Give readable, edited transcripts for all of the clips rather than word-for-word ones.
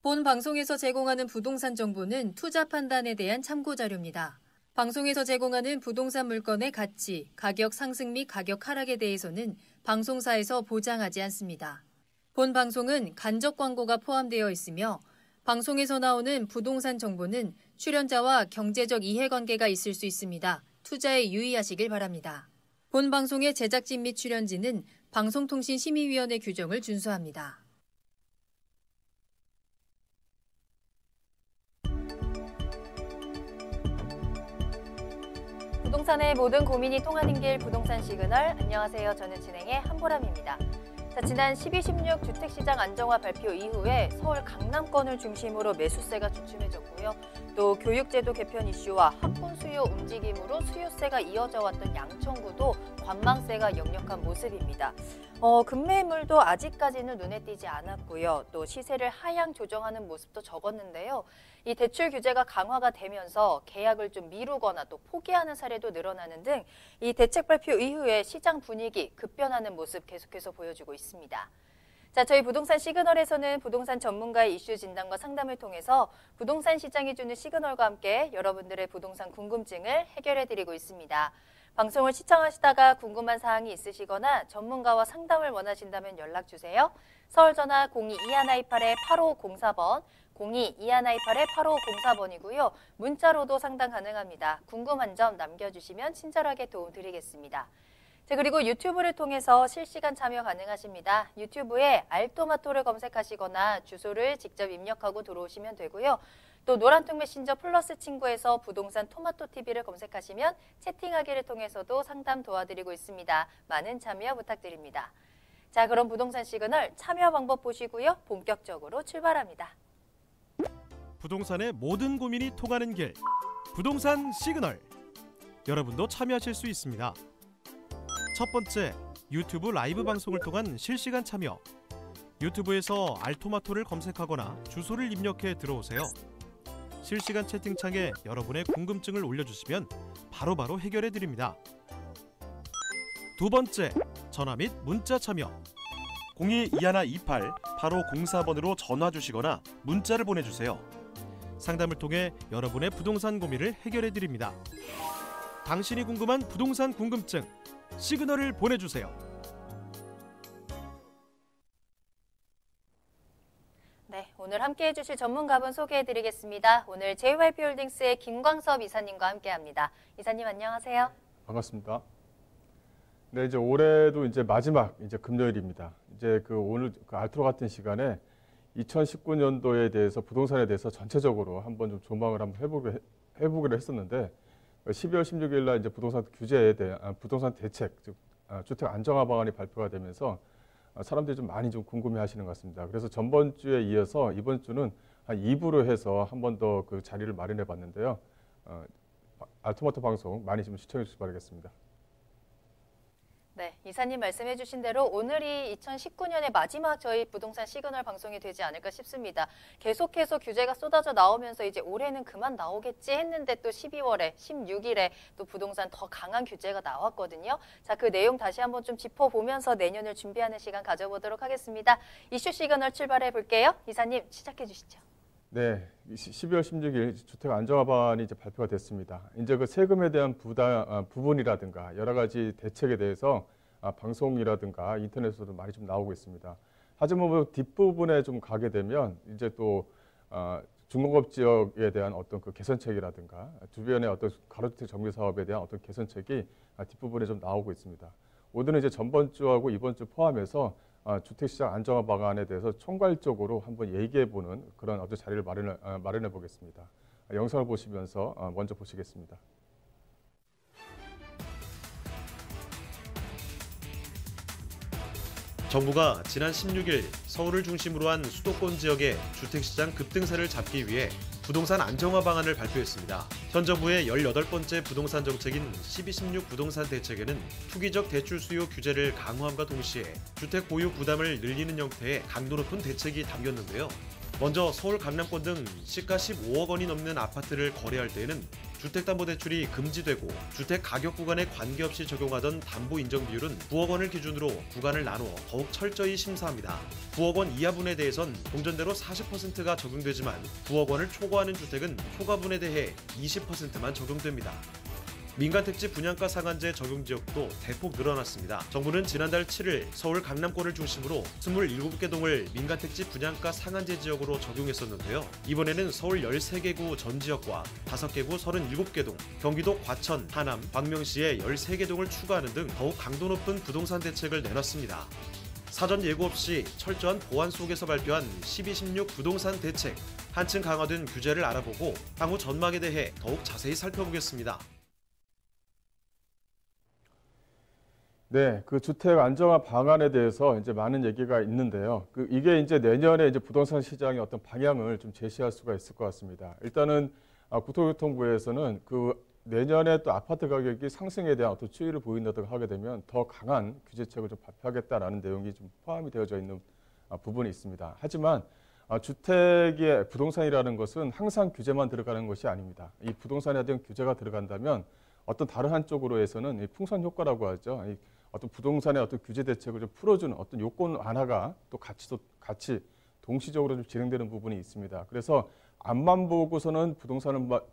본 방송에서 제공하는 부동산 정보는 투자 판단에 대한 참고 자료입니다. 방송에서 제공하는 부동산 물건의 가치, 가격 상승 및 가격 하락에 대해서는 방송사에서 보장하지 않습니다. 본 방송은 간접 광고가 포함되어 있으며 방송에서 나오는 부동산 정보는 출연자와 경제적 이해관계가 있을 수 있습니다. 투자에 유의하시길 바랍니다. 본 방송의 제작진 및 출연진은 방송통신심의위원회 규정을 준수합니다. 부동산의 모든 고민이 통하는 길 부동산 시그널. 안녕하세요. 저는 진행의 한보람입니다. 지난 12.16 주택시장 안정화 발표 이후에 서울 강남권을 중심으로 매수세가 주춤해졌고요. 또 교육제도 개편 이슈와 학군 수요 움직임으로 수요세가 이어져 왔던 양천구도 관망세가 역력한 모습입니다. 급매물도 아직까지는 눈에 띄지 않았고요. 또 시세를 하향 조정하는 모습도 적었는데요. 이 대출 규제가 강화가 되면서 계약을 좀 미루거나 또 포기하는 사례도 늘어나는 등 이 대책 발표 이후에 시장 분위기 급변하는 모습 계속해서 보여주고 있습니다. 저희 부동산 시그널에서는 부동산 전문가의 이슈 진단과 상담을 통해서 부동산 시장이 주는 시그널과 함께 여러분들의 부동산 궁금증을 해결해드리고 있습니다. 방송을 시청하시다가 궁금한 사항이 있으시거나 전문가와 상담을 원하신다면 연락주세요. 서울전화 02-2128-8504번, 02-2128-8504번이고요. 문자로도 상담 가능합니다. 궁금한 점 남겨주시면 친절하게 도움드리겠습니다. 그리고 유튜브를 통해서 실시간 참여 가능하십니다. 유튜브에 알토마토를 검색하시거나 주소를 직접 입력하고 들어오시면 되고요. 또 노란통 메신저 플러스 친구에서 부동산 토마토 TV를 검색하시면 채팅하기를 통해서도 상담 도와드리고 있습니다. 많은 참여 부탁드립니다. 그럼 부동산 시그널 참여 방법 보시고요. 본격적으로 출발합니다. 부동산의 모든 고민이 통하는 길, 부동산 시그널. 여러분도 참여하실 수 있습니다. 첫 번째, 유튜브 라이브 방송을 통한 실시간 참여. 유튜브에서 알토마토를 검색하거나 주소를 입력해 들어오세요. 실시간 채팅창에 여러분의 궁금증을 올려주시면 바로바로 해결해 드립니다. 두 번째, 전화 및 문자 참여. 02-2128-8504번으로 전화 주시거나 문자를 보내주세요. 상담을 통해 여러분의 부동산 고민을 해결해 드립니다. 당신이 궁금한 부동산 궁금증, 시그널을 보내주세요. 네, 오늘 함께해 주실 전문가분 소개해드리겠습니다. 오늘 JYP홀딩스의 김광섭 이사님과 함께합니다. 이사님 안녕하세요. 반갑습니다. 네, 이제 올해도 이제 마지막 금요일입니다. 오늘 알토로 같은 시간에 2019년도에 대해서 부동산에 대해서 전체적으로 한번 좀 조망을 한번 해보기로 했었는데 12월 16일 날 이제 부동산 규제에 대한 부동산 대책, 즉 주택 안정화 방안이 발표가 되면서 사람들이 좀 많이 좀 궁금해하시는 것 같습니다. 그래서 전번 주에 이어서 이번 주는 한 2부로 해서 한 번 더 그 자리를 마련해봤는데요. 알토마토 방송 많이 좀 시청해 주시기 바라겠습니다. 네, 이사님 말씀해 주신 대로 오늘이 2019년의 마지막 저희 부동산 시그널 방송이 되지 않을까 싶습니다. 계속해서 규제가 쏟아져 나오면서 이제 올해는 그만 나오겠지 했는데 또 12월에, 16일에 또 부동산 더 강한 규제가 나왔거든요. 그 내용 다시 한번 좀 짚어보면서 내년을 준비하는 시간 가져보도록 하겠습니다. 이슈 시그널 출발해 볼게요. 이사님 시작해 주시죠. 네, 12월 16일 주택 안정화 방안이 이제 발표가 됐습니다. 이제 그 세금에 대한 부분이라든가 여러 가지 대책에 대해서 방송이라든가 인터넷에서도 많이 좀 나오고 있습니다. 하지만 뭐 뒷부분에 좀 가게 되면 이제 또 중공업 지역에 대한 어떤 그 개선책이라든가 주변의 어떤 가로주택 정비 사업에 대한 어떤 개선책이 뒷부분에 좀 나오고 있습니다. 오늘은 이제 전번 주하고 이번 주 포함해서 주택시장 안정화 방안에 대해서 총괄적으로 한번 얘기해보는 그런 어떤 자리를 마련해 보겠습니다. 영상을 보시면서 먼저 보시겠습니다. 정부가 지난 16일 서울을 중심으로 한 수도권 지역의 주택시장 급등세를 잡기 위해 부동산 안정화 방안을 발표했습니다. 현 정부의 18번째 부동산 정책인 12.16 부동산 대책에는 투기적 대출 수요 규제를 강화함과 동시에 주택 보유 부담을 늘리는 형태의 강도 높은 대책이 담겼는데요. 먼저 서울 강남권 등 시가 15억 원이 넘는 아파트를 거래할 때에는 주택담보대출이 금지되고 주택 가격 구간에 관계없이 적용하던 담보 인정 비율은 9억 원을 기준으로 구간을 나누어 더욱 철저히 심사합니다. 9억 원 이하분에 대해선 동전대로 40%가 적용되지만 9억 원을 초과하는 주택은 초과분에 대해 20%만 적용됩니다. 민간택지 분양가 상한제 적용 지역도 대폭 늘어났습니다. 정부는 지난달 7일 서울 강남권을 중심으로 27개 동을 민간택지 분양가 상한제 지역으로 적용했었는데요. 이번에는 서울 13개 구 전 지역과 5개 구 37개 동, 경기도 과천, 하남, 광명시에 13개 동을 추가하는 등 더욱 강도 높은 부동산 대책을 내놨습니다. 사전 예고 없이 철저한 보안 속에서 발표한 12.16 부동산 대책, 한층 강화된 규제를 알아보고 향후 전망에 대해 더욱 자세히 살펴보겠습니다. 네, 그 주택 안정화 방안에 대해서 이제 많은 얘기가 있는데요. 이게 이제 내년에 이제 부동산 시장의 어떤 방향을 좀 제시할 수가 있을 것 같습니다. 일단은 국토교통부에서는 그 내년에 또 아파트 가격이 상승에 대한 어떤 추이를 보인다든가 하게 되면 더 강한 규제책을 좀 발표하겠다라는 내용이 좀 포함이 되어져 있는 부분이 있습니다. 하지만 주택의 부동산이라는 것은 항상 규제만 들어가는 것이 아닙니다. 이 부동산에 대한 규제가 들어간다면 어떤 다른 한쪽으로 해서는 이 풍선 효과라고 하죠. 어떤 부동산의 어떤 규제 대책을 좀 풀어주는 어떤 요건 완화가 또 같이 동시적으로 좀 진행되는 부분이 있습니다. 그래서 앞만 보고서는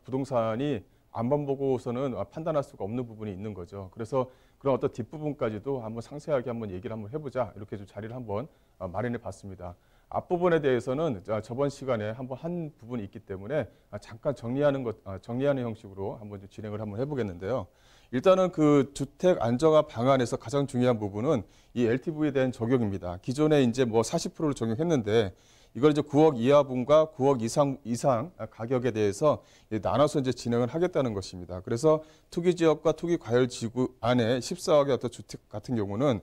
부동산이 앞만 보고서는 판단할 수가 없는 부분이 있는 거죠. 그래서 그런 어떤 뒷부분까지도 한번 상세하게 한번 얘기를 한번 해보자. 이렇게 좀 자리를 한번 마련해 봤습니다. 앞부분에 대해서는 저번 시간에 한번 한 부분이 있기 때문에 잠깐 정리하는 형식으로 한번 좀 진행을 한번 해보겠는데요. 일단은 그 주택 안정화 방안에서 가장 중요한 부분은 이 LTV에 대한 적용입니다. 기존에 이제 뭐 40%를 적용했는데 이걸 이제 9억 이하분과 9억 이상 가격에 대해서 나눠서 이제 진행을 하겠다는 것입니다. 그래서 투기 지역과 투기 과열 지구 안에 14억의 어떤 주택 같은 경우는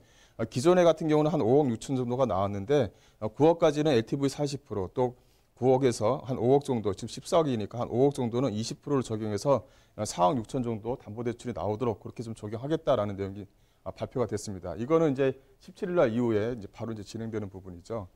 기존에 같은 경우는 한 5억 6천 정도가 나왔는데 9억까지는 LTV 40%, 또 9억에서 한 5억 정도, 지금 14억이니까 한 5억 정도는 20%를 적용해서 4억 6천 정도 담보대출이 나오도록 그렇게 좀 적용하겠다라는 내용이 발표가 됐습니다. 이거는 이제 17일 날 이후에 이제 바로 이제 진행되는 부분이죠.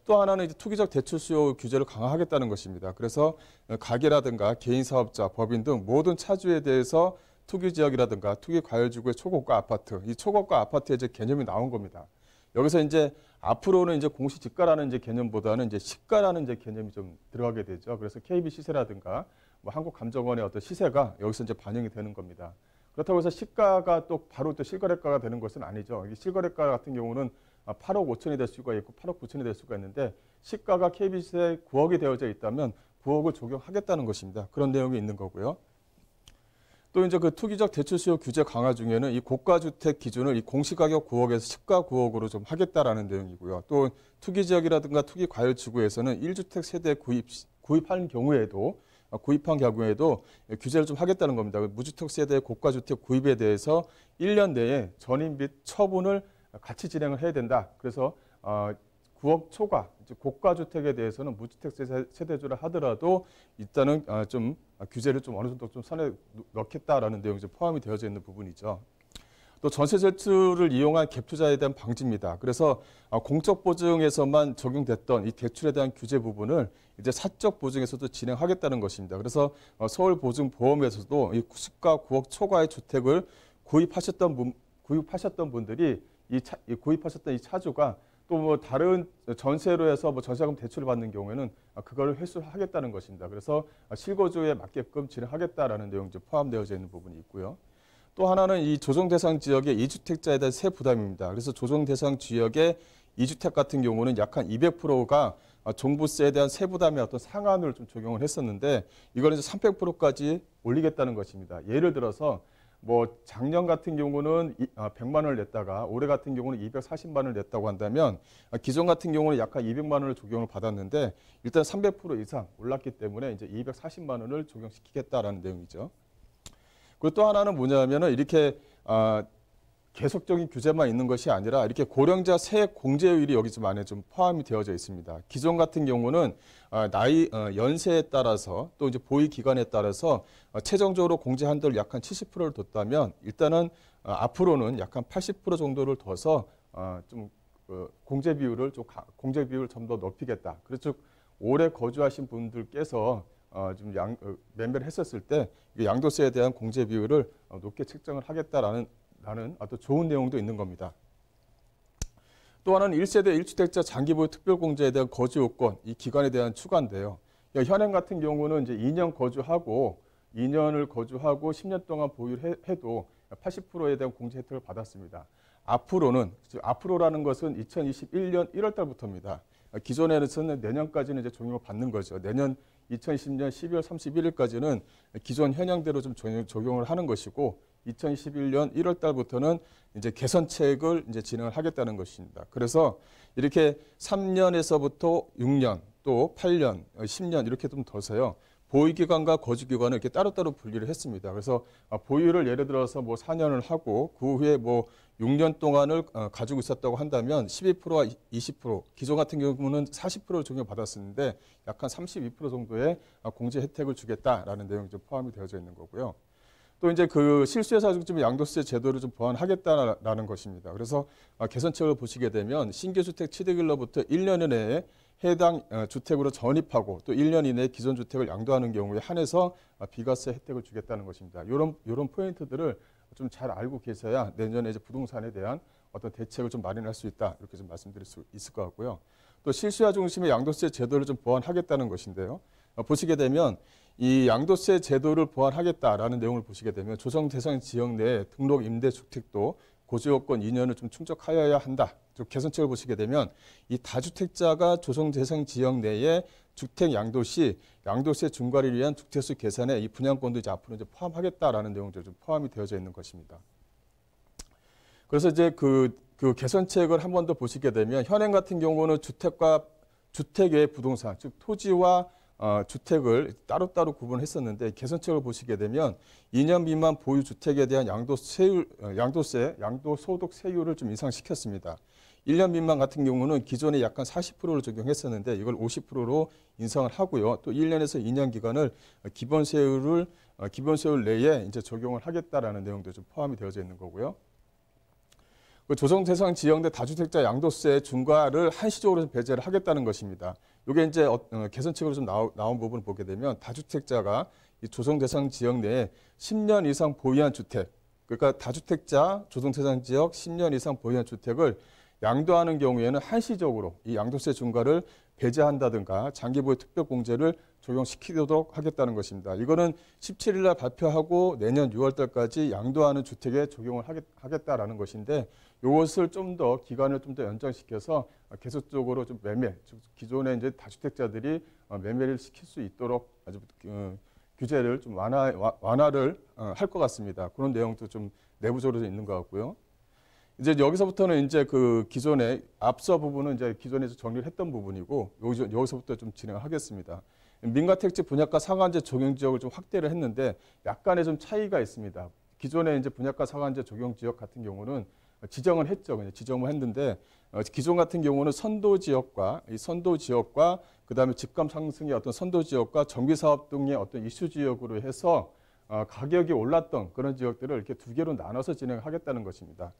또 하나는 이제 투기적 대출 수요 규제를 강화하겠다는 것입니다. 그래서 가게라든가 개인 사업자, 법인 등 모든 차주에 대해서 투기 지역이라든가 투기 과열지구의 초고가 아파트, 이 초고가 아파트의 이제 개념이 나온 겁니다. 여기서 이제 앞으로는 이제 공시지가라는 이제 개념보다는 이제 시가라는 이제 개념이 좀 들어가게 되죠. 그래서 KB 시세라든가 뭐 한국감정원의 어떤 시세가 여기서 이제 반영이 되는 겁니다. 그렇다고 해서 시가가 또 바로 또 실거래가가 되는 것은 아니죠. 이 실거래가 같은 경우는 8억 5천이 될 수가 있고 8억 9천이 될 수가 있는데 시가가 KB 시세 9억이 되어져 있다면 9억을 적용하겠다는 것입니다. 그런 내용이 있는 거고요. 또 이제 그 투기적 대출 수요 규제 강화 중에는 이 고가주택 기준을 이 공시가격 9억에서 시가 9억으로 좀 하겠다라는 내용이고요. 또 투기 지역이라든가 투기 과열 지구에서는 1주택 세대 구입한 경우에도 규제를 좀 하겠다는 겁니다. 무주택 세대 고가주택 구입에 대해서 1년 내에 전입 및 처분을 같이 진행을 해야 된다. 그래서 9억 초과 고가주택에 대해서는 무주택 세대주를 하더라도 일단은 좀 규제를 좀 어느 정도 좀 선에 넣겠다라는 내용이 좀 포함이 되어져 있는 부분이죠. 또 전세 대출을 이용한 갭 투자에 대한 방지입니다. 그래서 공적 보증에서만 적용됐던 이 대출에 대한 규제 부분을 이제 사적 보증에서도 진행하겠다는 것입니다. 그래서 서울보증보험에서도 이 9가 9억 초과의 주택을 구입하셨던 분들이 구입하셨던 이 차주가 또 뭐 다른 전세로 해서 뭐 전세금 대출을 받는 경우에는 그걸 회수를 하겠다는 것입니다. 그래서 실거주에 맞게끔 진행하겠다라는 내용이 포함되어져 있는 부분이 있고요. 또 하나는 이 조정 대상 지역의 2주택자에 대한 세 부담입니다. 그래서 조정 대상 지역의 2주택 같은 경우는 약 한 200%가 종부세에 대한 세부담의 어떤 상한을 좀 적용을 했었는데 이걸 이제 300%까지 올리겠다는 것입니다. 예를 들어서 뭐 작년 같은 경우는 100만 원을 냈다가 올해 같은 경우는 240만 원을 냈다고 한다면 기존 같은 경우는 약 한 200만 원을 적용을 받았는데 일단 300% 이상 올랐기 때문에 이제 240만 원을 적용시키겠다라는 내용이죠. 그리고 또 하나는 뭐냐면은 이렇게 계속적인 규제만 있는 것이 아니라 이렇게 고령자 세액 공제율이 여기 좀 안에 좀 포함이 되어져 있습니다. 기존 같은 경우는 연세에 따라서 또 이제 보유 기간에 따라서 최종적으로 공제 한도를 약 한 70%를 뒀다면 일단은 앞으로는 약 한 80% 정도를 둬서 좀 공제 비율을 좀 더 높이겠다. 그래서 오래 거주하신 분들께서 좀 매매를 했었을 때 양도세에 대한 공제 비율을 높게 책정을 하겠다라는 어떤 좋은 내용도 있는 겁니다. 또 하나는 1세대 1주택자 장기보유 특별공제에 대한 거주 요건, 이 기간에 대한 추가인데요. 현행 같은 경우는 이제 2년을 거주하고 10년 동안 보유를 해도 80%에 대한 공제 혜택을 받았습니다. 앞으로라는 것은 2021년 1월 달부터입니다. 기존에는 내년까지는 이제 적용을 받는 거죠. 내년 2020년 12월 31일까지는 기존 현행대로 좀 적용을 하는 것이고 2021년 1월 달부터는 이제 개선책을 이제 진행을 하겠다는 것입니다. 그래서 이렇게 3년에서부터 6년 또 8년, 10년 이렇게 좀 둬서요. 보유기간과 거주기간을 이렇게 따로따로 분리를 했습니다. 그래서 보유를 예를 들어서 뭐 4년을 하고 그 후에 뭐 6년 동안을 가지고 있었다고 한다면 12%와 20%, 기존 같은 경우는 40%를 적용받았었는데 약 한 32% 정도의 공제 혜택을 주겠다라는 내용이 좀 포함이 되어져 있는 거고요. 또 이제 그 실수요자중증 양도세 제도를 좀 보완하겠다라는 것입니다. 그래서 개선책을 보시게 되면 신규 주택 취득일로부터 1년 이내에 해당 주택으로 전입하고 또 1년 이내에 기존 주택을 양도하는 경우에 한해서 비과세 혜택을 주겠다는 것입니다. 이런 포인트들을 좀 잘 알고 계셔야 내년에 이제 부동산에 대한 어떤 대책을 좀 마련할 수 있다 이렇게 좀 말씀드릴 수 있을 것 같고요. 또 실수요자 중심의 양도세 제도를 좀 보완하겠다는 것인데요. 보시게 되면 이 양도세 제도를 보완하겠다라는 내용을 보시게 되면 조정 대상 지역 내 등록 임대 주택도 고지 요건 2년을 좀 충족하여야 한다. 개선책을 보시게 되면 이 다주택자가 조정 대상 지역 내에 주택 양도 시 양도세 중과를 위한 주택수 계산에 이 분양권도 이제 앞으로 이제 포함하겠다라는 내용들이 좀 포함이 되어져 있는 것입니다. 그래서 이제 그 개선책을 한 번 더 보시게 되면 현행 같은 경우는 주택의 부동산, 즉 토지와 주택을 따로따로 구분했었는데 개선책을 보시게 되면 2년 미만 보유 주택에 대한 양도소득 세율을 좀 인상시켰습니다. 1년 미만 같은 경우는 기존에 약간 40%를 적용했었는데 이걸 50%로 인상을 하고요. 또 1년에서 2년 기간을 기본세율 내에 이제 적용을 하겠다라는 내용도 좀 포함이 되어져 있는 거고요. 조정 대상 지역 내 다주택자 양도세 중과를 한시적으로 배제를 하겠다는 것입니다. 이게 이제 개선책으로 좀 나온 부분을 보게 되면 다주택자가 이 조정 대상 지역 내에 10년 이상 보유한 주택, 그러니까 다주택자 조정 대상 지역 10년 이상 보유한 주택을 양도하는 경우에는 한시적으로 이 양도세 중과를 배제한다든가 장기보유 특별공제를 적용시키도록 하겠다는 것입니다. 이거는 17일 날 발표하고 내년 6월 달까지 양도하는 주택에 적용을 하겠다라는 것인데 이것을 좀 더 기간을 좀 더 연장시켜서 계속적으로 좀 매매, 기존의 이제 다주택자들이 매매를 시킬 수 있도록 아주 규제를 좀 완화를 할 것 같습니다. 그런 내용도 좀 내부적으로 있는 것 같고요. 이제 여기서부터는 이제 그 기존의 앞서 부분은 이제 기존에서 정리를 했던 부분이고 여기서부터 좀 진행을 하겠습니다. 민가택지 분양가 상한제 적용 지역을 좀 확대를 했는데 약간의 좀 차이가 있습니다. 기존에 이제 분양가 상한제 적용 지역 같은 경우는 지정을 했죠. 그냥 지정을 했는데 기존 같은 경우는 선도 지역과 그다음에 집값 상승의 어떤 선도 지역과 정비 사업 등의 어떤 이슈 지역으로 해서 가격이 올랐던 그런 지역들을 이렇게 두 개로 나눠서 진행하겠다는 것입니다.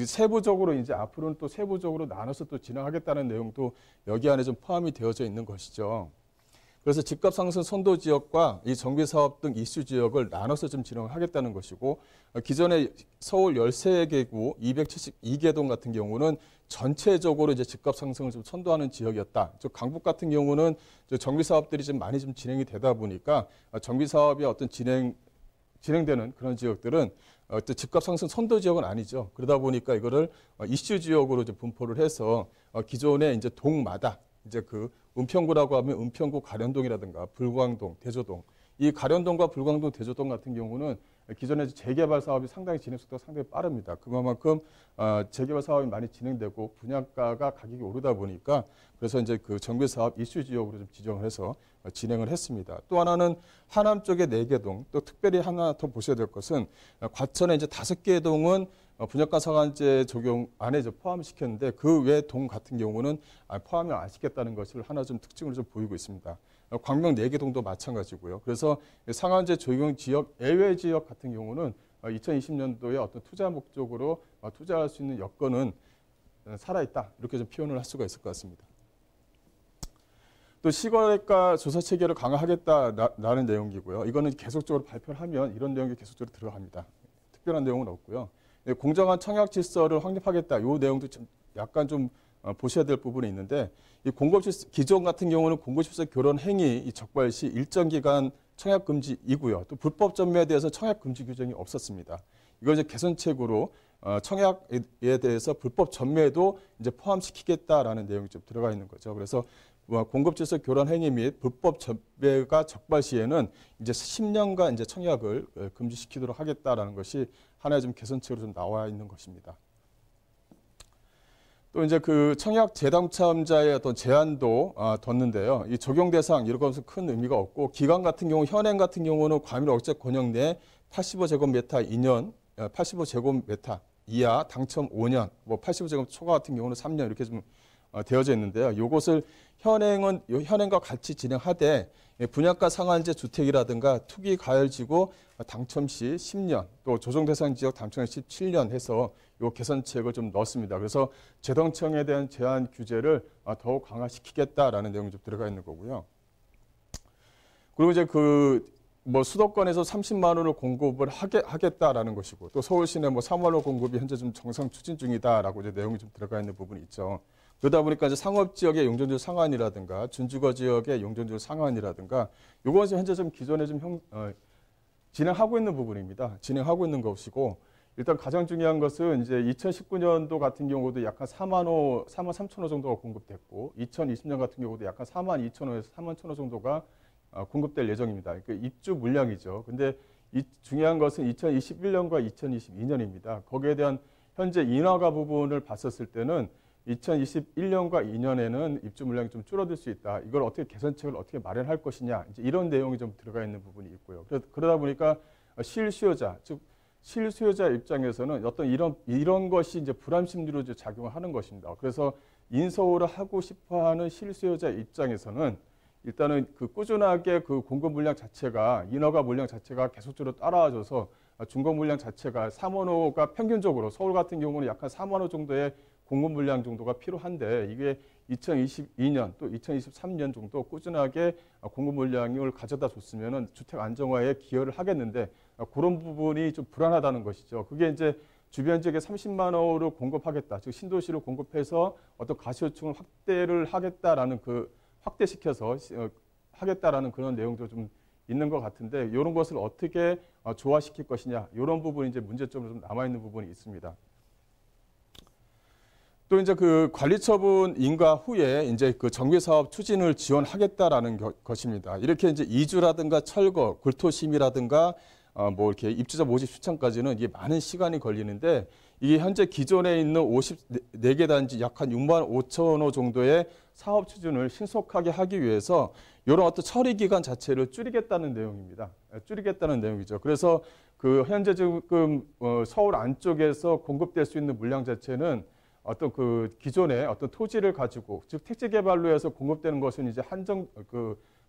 세부적으로 이제 앞으로는 또 세부적으로 나눠서 또 진행하겠다는 내용도 여기 안에 좀 포함이 되어져 있는 것이죠. 그래서 집값 상승 선도 지역과 이 정비 사업 등 이슈 지역을 나눠서 좀 진행을 하겠다는 것이고 기존의 서울 13개구 272개 동 같은 경우는 전체적으로 이제 집값 상승을 좀 선도하는 지역이었다. 즉 강북 같은 경우는 정비 사업들이 좀 많이 좀 진행이 되다 보니까 정비 사업이 어떤 진행되는 그런 지역들은 집값 상승 선도 지역은 아니죠. 그러다 보니까 이거를 이슈 지역으로 이제 분포를 해서 기존의 이제 동마다 이제 그 은평구라고 하면 은평구 가련동이라든가 불광동, 대조동, 이 가련동과 불광동, 대조동 같은 경우는 기존에 재개발 사업이 상당히 진행 속도가 상당히 빠릅니다. 그만큼 재개발 사업이 많이 진행되고 분양가가 가격이 오르다 보니까 그래서 이제 그 정비 사업 이슈 지역으로 좀 지정을 해서 진행을 했습니다. 또 하나는 하남 쪽의 4개 동, 또 특별히 하나 더 보셔야 될 것은 과천의 이제 5개 동은 분양가 상한제 적용 안에 포함시켰는데 그 외 동 같은 경우는 포함을 안 시켰다는 것을 하나 좀 특징을 좀 보이고 있습니다. 광명 4개 동도 마찬가지고요. 그래서 상한제 적용 지역 예외 지역 같은 경우는 2020년도에 어떤 투자 목적으로 투자할 수 있는 여건은 살아있다. 이렇게 좀 표현을 할 수가 있을 것 같습니다. 또 시거래가 조사 체계를 강화하겠다라는 내용이고요. 이거는 계속적으로 발표를 하면 이런 내용이 계속적으로 들어갑니다. 특별한 내용은 없고요. 공정한 청약 질서를 확립하겠다. 이 내용도 좀 약간 좀 보셔야 될 부분이 있는데, 이 공급질서 기존 같은 경우는 공급질서 교란 행위 이 적발 시 일정 기간 청약 금지이고요. 또 불법 전매에 대해서 청약 금지 규정이 없었습니다. 이걸 이제 개선책으로 청약에 대해서 불법 전매도 이제 포함시키겠다라는 내용이 좀 들어가 있는 거죠. 그래서 공급질서 교란 행위 및 불법 전매가 적발 시에는 이제 10년간 이제 청약을 금지시키도록 하겠다라는 것이 하나의 좀 개선책으로 좀 나와 있는 것입니다. 또 이제 그 청약 재당첨자의 어떤 제한도 뒀는데요. 이 적용 대상 이런 것은 큰 의미가 없고, 기간 같은 경우 현행 같은 경우는 과밀 억제 권역 내 85제곱미터 2년, 85제곱미터 이하 당첨 5년, 뭐 85제곱 초과 같은 경우는 3년 이렇게 좀 되어져 있는데요. 이것을 현행과 같이 진행하되 분양가 상한제 주택이라든가 투기 가열지구 당첨 시 10년, 또 조정 대상 지역 당첨 시 17년 해서 이 개선책을 좀 넣었습니다. 그래서 재당첨에 대한 제한 규제를 더욱 강화시키겠다라는 내용이 좀 들어가 있는 거고요. 그리고 이제 뭐 수도권에서 30만 원을 공급을 하겠다라는 것이고, 또 서울시내 뭐 3만 원 공급이 현재 좀 정상 추진 중이다라고 이제 내용이 좀 들어가 있는 부분이 있죠. 그러다 보니까 이제 상업 지역의 용적률 상한이라든가 준주거 지역의 용적률 상한이라든가 이것은 현재 좀 기존에 좀 진행하고 있는 부분입니다. 진행하고 있는 것이고, 일단 가장 중요한 것은 이제 2019년도 같은 경우도 약간 4만 3천 호 정도가 공급됐고, 2020년 같은 경우도 약간 4만 2천 호에서 4만 1천 호 정도가 공급될 예정입니다. 그러니까 입주 물량이죠. 근데 중요한 것은 2021년과 2022년입니다. 거기에 대한 현재 인허가 부분을 봤었을 때는 2021년과 2년에는 입주 물량이 좀 줄어들 수 있다. 이걸 어떻게 개선책을 어떻게 마련할 것이냐. 이제 이런 내용이 좀 들어가 있는 부분이 있고요. 그러다 보니까 실수요자, 즉 실수요자 입장에서는 어떤 이런 것이 이제 불안 심리로 이제 작용을 하는 것입니다. 그래서 인서울을 하고 싶어하는 실수요자 입장에서는 일단은 꾸준하게 공급 물량 자체가, 인허가 물량 자체가 계속적으로 따라와줘서 준공 물량 자체가 3만 호가 평균적으로 서울 같은 경우는 약간 4만 호 정도의 공급 물량 정도가 필요한데, 이게 2022년 또 2023년 정도 꾸준하게 공급 물량을 가져다 줬으면은 주택 안정화에 기여를 하겠는데, 그런 부분이 좀 불안하다는 것이죠. 그게 이제 주변 지역에 30만 호를 공급하겠다, 즉 신도시를 공급해서 어떤 가시요청을 확대를 하겠다라는 확대시켜서 하겠다라는 그런 내용도 좀 있는 것 같은데, 이런 것을 어떻게 조화시킬 것이냐, 이런 부분이 이제 문제점으로 좀 남아 있는 부분이 있습니다. 또 이제 관리 처분 인가 후에 이제 정비 사업 추진을 지원하겠다라는 것입니다. 이렇게 이제 이주라든가 철거, 굴토심이라든가 뭐 이렇게 입주자 모집 추천까지는 이게 많은 시간이 걸리는데, 이게 현재 기존에 있는 54개 단지 약 한 6만 5천 호 정도의 사업 추진을 신속하게 하기 위해서 이런 어떤 처리 기간 자체를 줄이겠다는 내용입니다. 줄이겠다는 내용이죠. 그래서 현재 지금 서울 안쪽에서 공급될 수 있는 물량 자체는 어떤 기존의 어떤 토지를 가지고, 즉 택지 개발로 해서 공급되는 것은 이제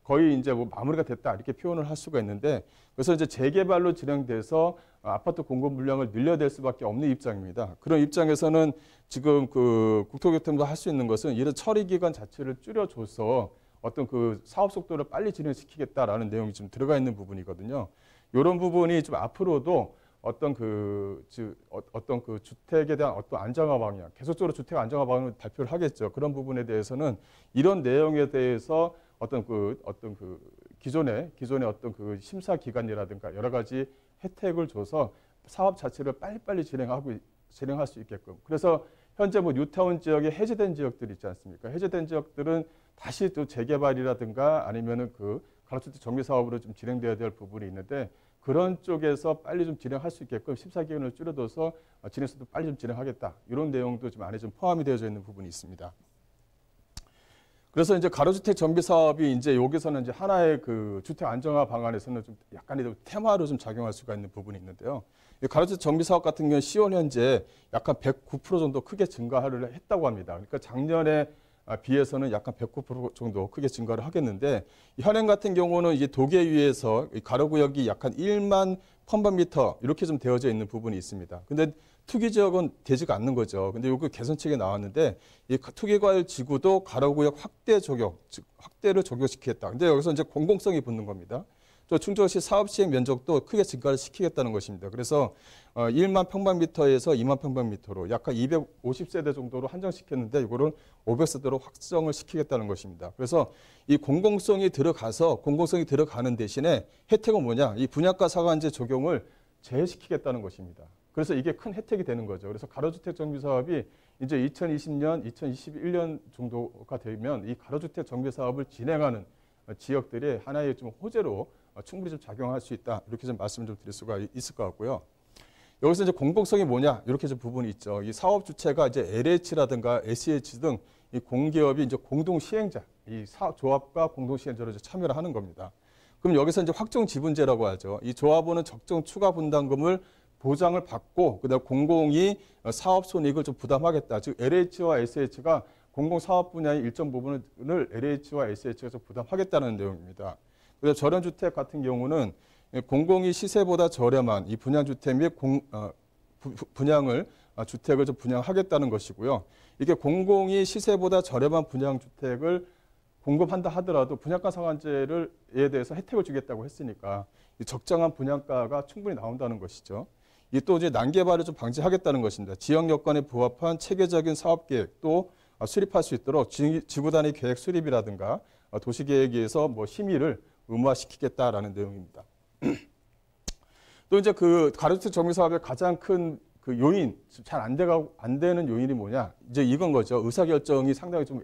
거의 이제 뭐 마무리가 됐다 이렇게 표현을 할 수가 있는데, 그래서 이제 재개발로 진행돼서 아파트 공급 물량을 늘려낼 수밖에 없는 입장입니다. 그런 입장에서는 지금 국토교통부가 할 수 있는 것은 이런 처리 기간 자체를 줄여줘서 어떤 사업 속도를 빨리 진행시키겠다라는 내용이 좀 들어가 있는 부분이거든요. 이런 부분이 좀 앞으로도 어떤 주택에 대한 어떤 안정화 방향, 계속적으로 주택 안정화 방향을 발표를 하겠죠. 그런 부분에 대해서는 이런 내용에 대해서 기존의 어떤 심사 기간이라든가 여러 가지 혜택을 줘서 사업 자체를 빨리빨리 진행할 수 있게끔. 그래서 현재 뭐 뉴타운 지역에 해제된 지역들이 있지 않습니까? 해제된 지역들은 다시 또 재개발이라든가 아니면은 가로주택 정비 사업으로 좀 진행돼야 될 부분이 있는데, 그런 쪽에서 빨리 좀 진행할 수 있게끔 심사 기간을 줄여둬서 진행수도 빨리 좀 진행하겠다. 이런 내용도 좀 안에 좀 포함이 되어져 있는 부분이 있습니다. 그래서 이제 가로주택 정비 사업이 이제 여기서는 이제 하나의 주택 안정화 방안에서는 좀 약간의 테마로 좀 작용할 수가 있는 부분이 있는데요. 가로주택 정비 사업 같은 경우는 10월 현재 약간 109% 정도 크게 증가를 했다고 합니다. 그러니까 작년에 비해서는 약간 109% 정도 크게 증가를 하겠는데, 현행 같은 경우는 이제 도계 위에서 가로구역이 약간 1만 펀번미터 이렇게 좀 되어져 있는 부분이 있습니다. 근데 투기 지역은 되지가 않는 거죠. 근데 요거 개선책에 나왔는데 이 투기과열 지구도 가로구역 확대 적용, 즉 확대를 적용시키겠다. 근데 여기서 이제 공공성이 붙는 겁니다. 또 충청시 사업 시행 면적도 크게 증가를 시키겠다는 것입니다. 그래서 1만 평방미터에서 2만 평방미터로 약 250세대 정도로 한정시켰는데 이거를 500세대로 확정을 시키겠다는 것입니다. 그래서 이 공공성이 들어가는 대신에 혜택은 뭐냐? 이 분양가 상한제 적용을 제외시키겠다는 것입니다. 그래서 이게 큰 혜택이 되는 거죠. 그래서 가로주택 정비 사업이 이제 2020년, 2021년 정도가 되면 이 가로주택 정비 사업을 진행하는 지역들이 하나의 좀 호재로 충분히 좀 작용할 수 있다. 이렇게 좀 말씀을 좀 드릴 수가 있을 것 같고요. 여기서 이제 공공성이 뭐냐? 이렇게 좀 부분이 있죠. 이 사업 주체가 이제 LH라든가 SH 등 이 공기업이 이제 공동 시행자, 이 조합과 공동 시행자로 이제 참여를 하는 겁니다. 그럼 여기서 이제 확정 지분제라고 하죠. 이 조합원은 적정 추가 분담금을 보장을 받고 그다음 공공이 사업 손익을 좀 부담하겠다. 즉 LH와 SH가 공공 사업 분야의 일정 부분을 LH와 SH가 좀 부담하겠다는 내용입니다. 그래서 저렴주택 같은 경우는 공공이 시세보다 저렴한 이 분양주택 및 주택을 좀 분양하겠다는 것이고요. 이게 공공이 시세보다 저렴한 분양주택을 공급한다 하더라도 분양가 상한제에 대해서 혜택을 주겠다고 했으니까 이 적정한 분양가가 충분히 나온다는 것이죠. 이 또 이제 난개발을 좀 방지하겠다는 것입니다. 지역 여건에 부합한 체계적인 사업 계획도 수립할 수 있도록 지구 단위 계획 수립이라든가 도시계획에서 심의를 의무화시키겠다라는 내용입니다. 또 이제 그 가로주택 정비 사업의 가장 큰 그 요인, 잘 안 되는 요인이 뭐냐? 이제 이건 거죠. 의사결정이 상당히 좀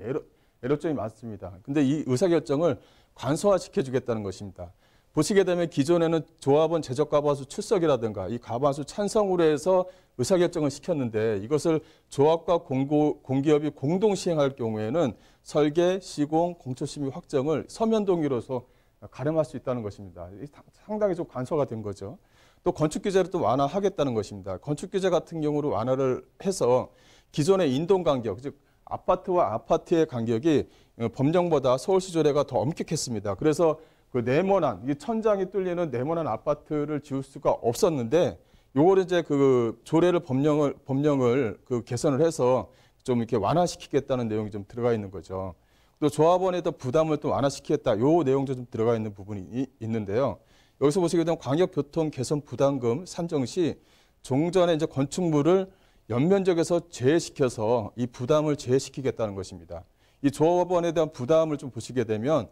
애로점이 많습니다. 근데 이 의사결정을 간소화시켜주겠다는 것입니다. 보시게 되면 기존에는 조합원 제적 가반수 출석이라든가 이 가반수 찬성으로 해서 의사결정을 시켰는데 이것을 조합과 공기업이 공동 시행할 경우에는 설계, 시공, 공초심의 확정을 서면 동의로서 가름할 수 있다는 것입니다. 상당히 좀 간소화가 된 거죠. 또 건축 규제를 또 완화하겠다는 것입니다. 건축 규제 같은 경우로 완화를 해서 기존의 인동 간격, 즉 아파트와 아파트의 간격이 법령보다 서울시 조례가 더 엄격했습니다. 그래서 그 네모난, 이 천장이 뚫리는 네모난 아파트를 지을 수가 없었는데, 요걸 이제 그 조례를 법령을 그 개선을 해서 좀 이렇게 완화시키겠다는 내용이 좀 들어가 있는 거죠. 또 조합원에 더 부담을 또 완화시키겠다. 요 내용도 좀 들어가 있는 부분이 있는데요. 여기서 보시게 되면 광역교통 개선 부담금 산정 시 종전에 이제 건축물을 연면적에서 제외시켜서 이 부담을 제외시키겠다는 것입니다. 이 조합원에 대한 부담을 좀 보시게 되면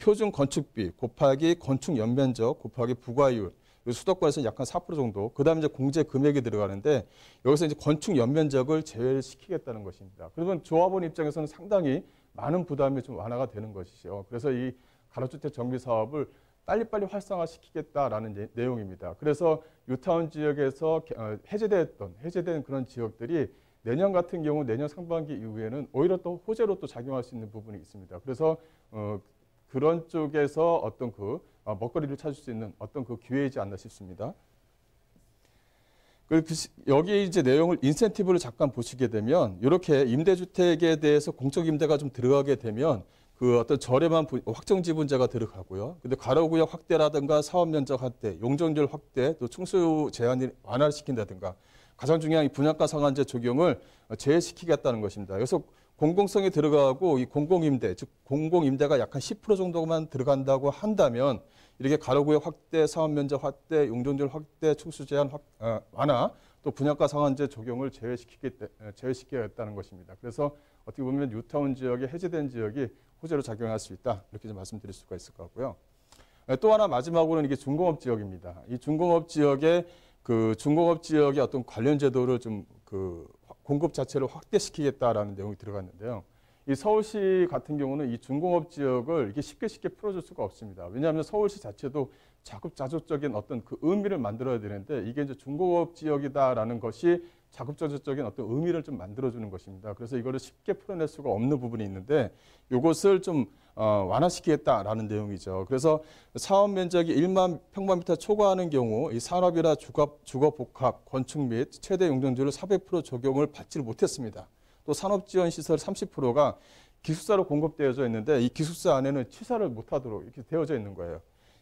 표준 건축비 곱하기 건축 연면적 곱하기 부과율, 수도권에서는 약간 4% 정도, 그 다음에 이제 공제 금액이 들어가는데 여기서 이제 건축 연면적을 제외시키겠다는 것입니다. 그러면 조합원 입장에서는 상당히 많은 부담이 좀 완화가 되는 것이죠. 그래서 이 가로주택 정비 사업을 빨리빨리 활성화시키겠다라는 내용입니다. 그래서 뉴타운 지역에서 해제된 그런 지역들이 내년 같은 경우 내년 상반기 이후에는 오히려 또 호재로 또 작용할 수 있는 부분이 있습니다. 그래서 그런 쪽에서 어떤 그 먹거리를 찾을 수 있는 어떤 그 기회이지 않나 싶습니다. 여기 이제 내용을 인센티브를 잠깐 보시게 되면 이렇게 임대주택에 대해서 공적 임대가 좀 들어가게 되면 그 어떤 저렴한 확정 지분제가 들어가고요. 근데 가로구역 확대라든가 사업 면적 확대, 용적률 확대, 또 충수 제한을 완화시킨다든가 가장 중요한 이 분양가 상한제 적용을 제외시키겠다는 것입니다. 그래서 공공성이 들어가고 이 공공임대, 즉 공공임대가 약 한 10% 정도만 들어간다고 한다면 이렇게 가로구역 확대, 사업 면적 확대, 용적률 확대, 충수 제한 완화, 또 분양가 상한제 적용을 제외시키겠다는 것입니다. 그래서 어떻게 보면 뉴타운 지역의 해제된 지역이 호재로 작용할 수 있다. 이렇게 좀 말씀드릴 수가 있을 것 같고요. 또 하나 마지막으로는 이게 중공업 지역입니다. 이 중공업 지역의 어떤 관련 제도를 좀 그 공급 자체를 확대시키겠다라는 내용이 들어갔는데요. 이 서울시 같은 경우는 이 중공업 지역을 이게 쉽게 풀어줄 수가 없습니다. 왜냐하면 서울시 자체도 자급자족적인 어떤 그 의미를 만들어야 되는데 이게 이제 중공업 지역이다라는 것이 자급자족적인 어떤 의미를 좀 만들어주는 것입니다. 그래서 이거를 쉽게 풀어낼 수가 없는 부분이 있는데 이것을 좀 완화시키겠다라는 내용이죠. 그래서 사업 면적이 1만 평방미터 초과하는 경우 이 산업이나 주거 복합, 건축 및 최대 용적률을 400% 적용을 받지 못했습니다. 또 산업지원시설 30%가 기숙사로 공급되어져 있는데 이 기숙사 안에는 취사를 못하도록 이렇게 되어져 있는 거예요.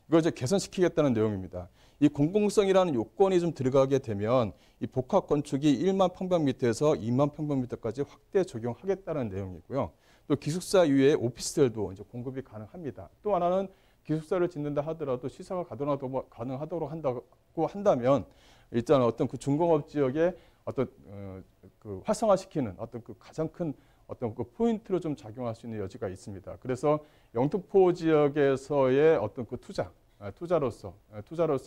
이걸 이제 개선시키겠다는 내용입니다. 이 공공성이라는 요건이 좀 들어가게 되면 이 복합 건축이 1만 평방미터에서 2만 평방미터까지 확대 적용하겠다는 내용이고요. 또 기숙사 이외에 오피스텔도 이제 공급이 가능합니다. 또 하나는 기숙사를 짓는다 하더라도 시설가 가능하도록 한다고 한다면 일단 어떤 그 중공업 지역에 어떤 그 활성화시키는 어떤 그 가장 큰 어떤 그 포인트로 좀 작용할 수 있는 여지가 있습니다. 그래서 영등포 지역에서의 어떤 그 투자로서의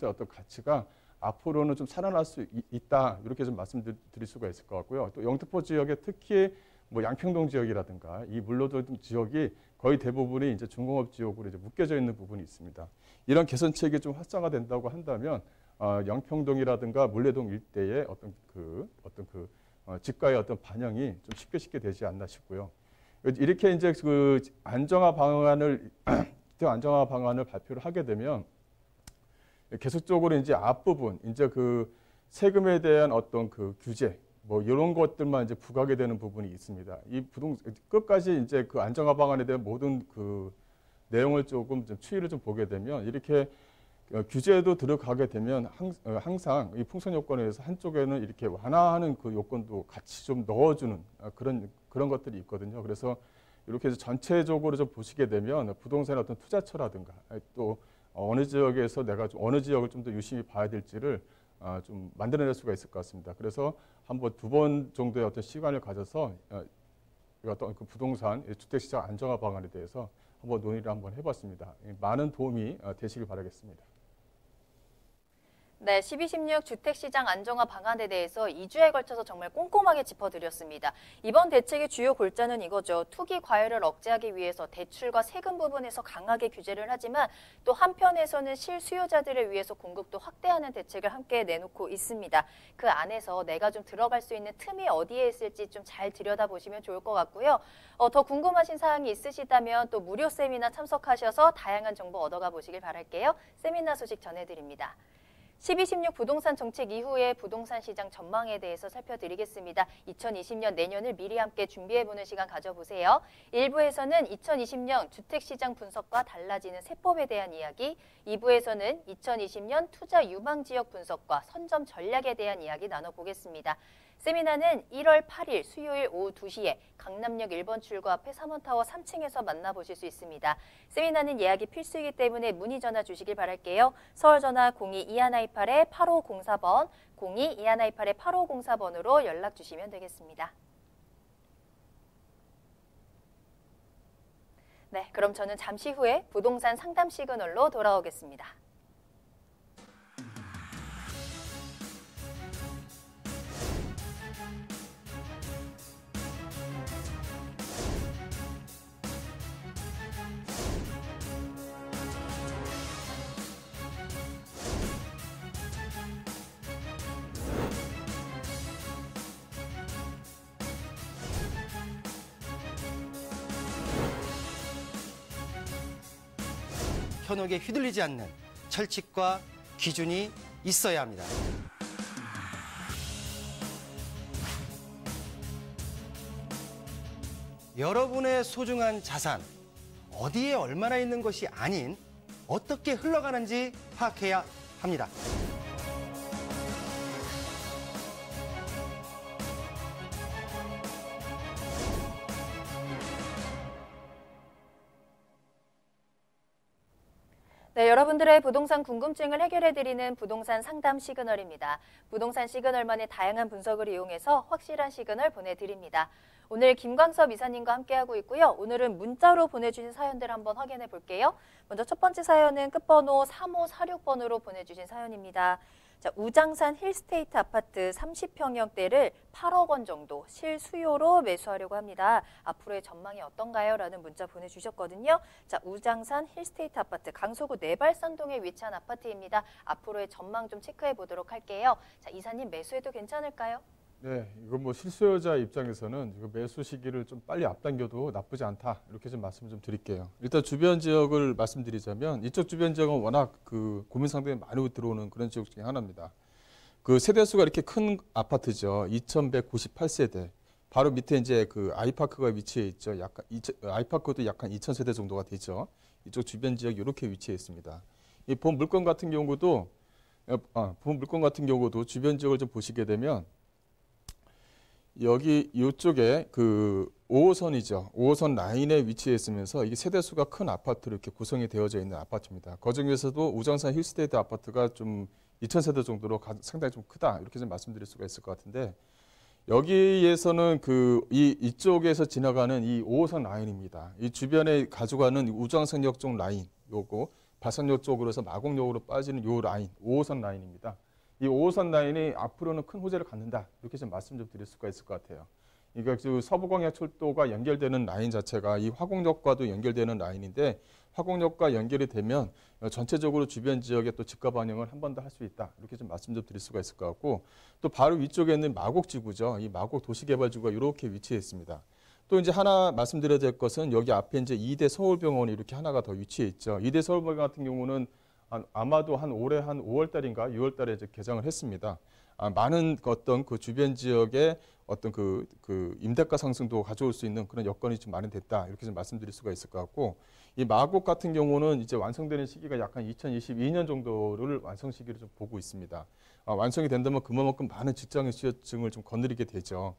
어떤 가치가 앞으로는 좀 살아날 수 있다, 이렇게 좀 말씀드릴 수가 있을 것 같고요. 또 영등포 지역에 특히 뭐 양평동 지역이라든가 이 물로도 지역이 거의 대부분이 이제 중공업 지역으로 이제 묶여져 있는 부분이 있습니다. 이런 개선책이 좀 활성화된다고 한다면 양평동이라든가 물레동 일대의 어떤 그 집가의 어떤 반영이 좀 쉽게 되지 않나 싶고요. 이렇게 이제 그 안정화 방안을 발표를 하게 되면 계속적으로 이제 앞부분 이제 그 세금에 대한 어떤 그 규제 뭐 이런 것들만 이제 부과하게 되는 부분이 있습니다. 이 끝까지 이제 그 안정화 방안에 대한 모든 그 내용을 조금 좀 추이를 좀 보게 되면 이렇게 규제도 들어가게 되면 항상 이 풍선 요건에 의해서 한쪽에는 이렇게 완화하는 그 요건도 같이 좀 넣어주는 그런 것들이 있거든요. 그래서 이렇게 전체적으로 좀 보시게 되면 부동산의 어떤 투자처라든가 또 어느 지역에서 내가 어느 지역을 좀 더 유심히 봐야 될지를 좀 만들어낼 수가 있을 것 같습니다. 그래서 한번 2번 정도의 어떤 시간을 가져서 어떤 그 부동산 주택시장 안정화 방안에 대해서 한번 논의를 한번 해봤습니다. 많은 도움이 되시길 바라겠습니다. 네, 12.16 주택시장 안정화 방안에 대해서 2주에 걸쳐서 정말 꼼꼼하게 짚어드렸습니다. 이번 대책의 주요 골자는 이거죠. 투기 과열을 억제하기 위해서 대출과 세금 부분에서 강하게 규제를 하지만 또 한편에서는 실수요자들을 위해서 공급도 확대하는 대책을 함께 내놓고 있습니다. 그 안에서 내가 좀 들어갈 수 있는 틈이 어디에 있을지 좀 잘 들여다보시면 좋을 것 같고요. 더 궁금하신 사항이 있으시다면 또 무료 세미나 참석하셔서 다양한 정보 얻어가 보시길 바랄게요. 세미나 소식 전해드립니다. 12.16 부동산 정책 이후의 부동산 시장 전망에 대해서 살펴드리겠습니다. 2020년 내년을 미리 함께 준비해보는 시간 가져보세요. 1부에서는 2020년 주택시장 분석과 달라지는 세법에 대한 이야기, 2부에서는 2020년 투자 유망 지역 분석과 선점 전략에 대한 이야기 나눠보겠습니다. 세미나는 1월 8일 수요일 오후 2시에 강남역 1번 출구 앞에 3원타워 3층에서 만나보실 수 있습니다. 세미나는 예약이 필수이기 때문에 문의 전화 주시길 바랄게요. 서울 전화 02-2128-8504번, 02-2128-8504번으로 연락 주시면 되겠습니다. 네, 그럼 저는 잠시 후에 부동산 상담 시그널로 돌아오겠습니다. 현혹에 휘둘리지 않는 철칙과 기준이 있어야 합니다. 여러분의 소중한 자산, 어디에 얼마나 있는 것이 아닌 어떻게 흘러가는지 파악해야 합니다. 네, 여러분들의 부동산 궁금증을 해결해드리는 부동산 상담 시그널입니다. 부동산 시그널만의 다양한 분석을 이용해서 확실한 시그널 보내드립니다. 오늘 김광섭 이사님과 함께하고 있고요. 오늘은 문자로 보내주신 사연들 한번 확인해 볼게요. 먼저 첫 번째 사연은 끝번호 3546번으로 보내주신 사연입니다. 자, 우장산 힐스테이트 아파트 30평형대를 8억 원 정도 실수요로 매수하려고 합니다. 앞으로의 전망이 어떤가요? 라는 문자 보내주셨거든요. 자, 우장산 힐스테이트 아파트 강서구 내발산동에 위치한 아파트입니다. 앞으로의 전망 좀 체크해 보도록 할게요. 자, 이사님 매수해도 괜찮을까요? 네, 이거 뭐 실수요자 입장에서는 이거 매수 시기를 좀 빨리 앞당겨도 나쁘지 않다, 이렇게 좀 말씀 좀 드릴게요. 일단 주변 지역을 말씀드리자면 이쪽 주변 지역은 워낙 그 고민 상담이 많이 들어오는 그런 지역 중에 하나입니다. 그 세대수가 이렇게 큰 아파트죠. 2,198세대. 바로 밑에 이제 그 아이파크가 위치해 있죠. 아이파크도 약간 2,000세대 정도가 되죠. 이쪽 주변 지역 이렇게 위치해 있습니다. 이 본 물건 같은 경우도 주변 지역을 좀 보시게 되면 여기 이쪽에 그 5호선이죠. 5호선 라인에 위치해 있으면서 이게 세대수가 큰 아파트로 이렇게 구성이 되어져 있는 아파트입니다. 그중에서도 우장산 힐스테이트 아파트가 좀 2,000세대 정도로 상당히 좀 크다 이렇게 좀 말씀드릴 수가 있을 것 같은데 여기에서는 이쪽에서 지나가는 이 5호선 라인입니다. 이 주변에 가져가는 우장산역 쪽 라인 요거 발산역 쪽으로 해서 마곡역으로 빠지는 요 라인 5호선 라인입니다. 이 5호선 라인이 앞으로는 큰 호재를 갖는다 이렇게 좀 말씀 좀 드릴 수가 있을 것 같아요. 그러니까 그 서부광역철도가 연결되는 라인 자체가 이 화곡역과도 연결되는 라인인데 화곡역과 연결이 되면 전체적으로 주변 지역에 또 집가 반영을 한 번 더 할 수 있다 이렇게 좀 말씀 좀 드릴 수가 있을 것 같고 또 바로 위쪽에 있는 마곡지구죠. 이 마곡 도시개발지구가 이렇게 위치해 있습니다. 또 이제 하나 말씀드려야 될 것은 여기 앞에 이제 2대 서울병원이 이렇게 하나가 더 위치해 있죠. 2대 서울병원 같은 경우는 아마도 올해 한 5월 달인가 6월 달에 이제 개장을 했습니다. 많은 어떤 그 주변 지역에 어떤 그 임대가 상승도 가져올 수 있는 그런 여건이 좀 마련됐다 이렇게 좀 말씀드릴 수가 있을 것 같고 이 마곡 같은 경우는 이제 완성되는 시기가 약간 2022년 정도를 완성 시기로 좀 보고 있습니다. 완성이 된다면 그만큼 많은 직장인층을 좀 거느리게 되죠.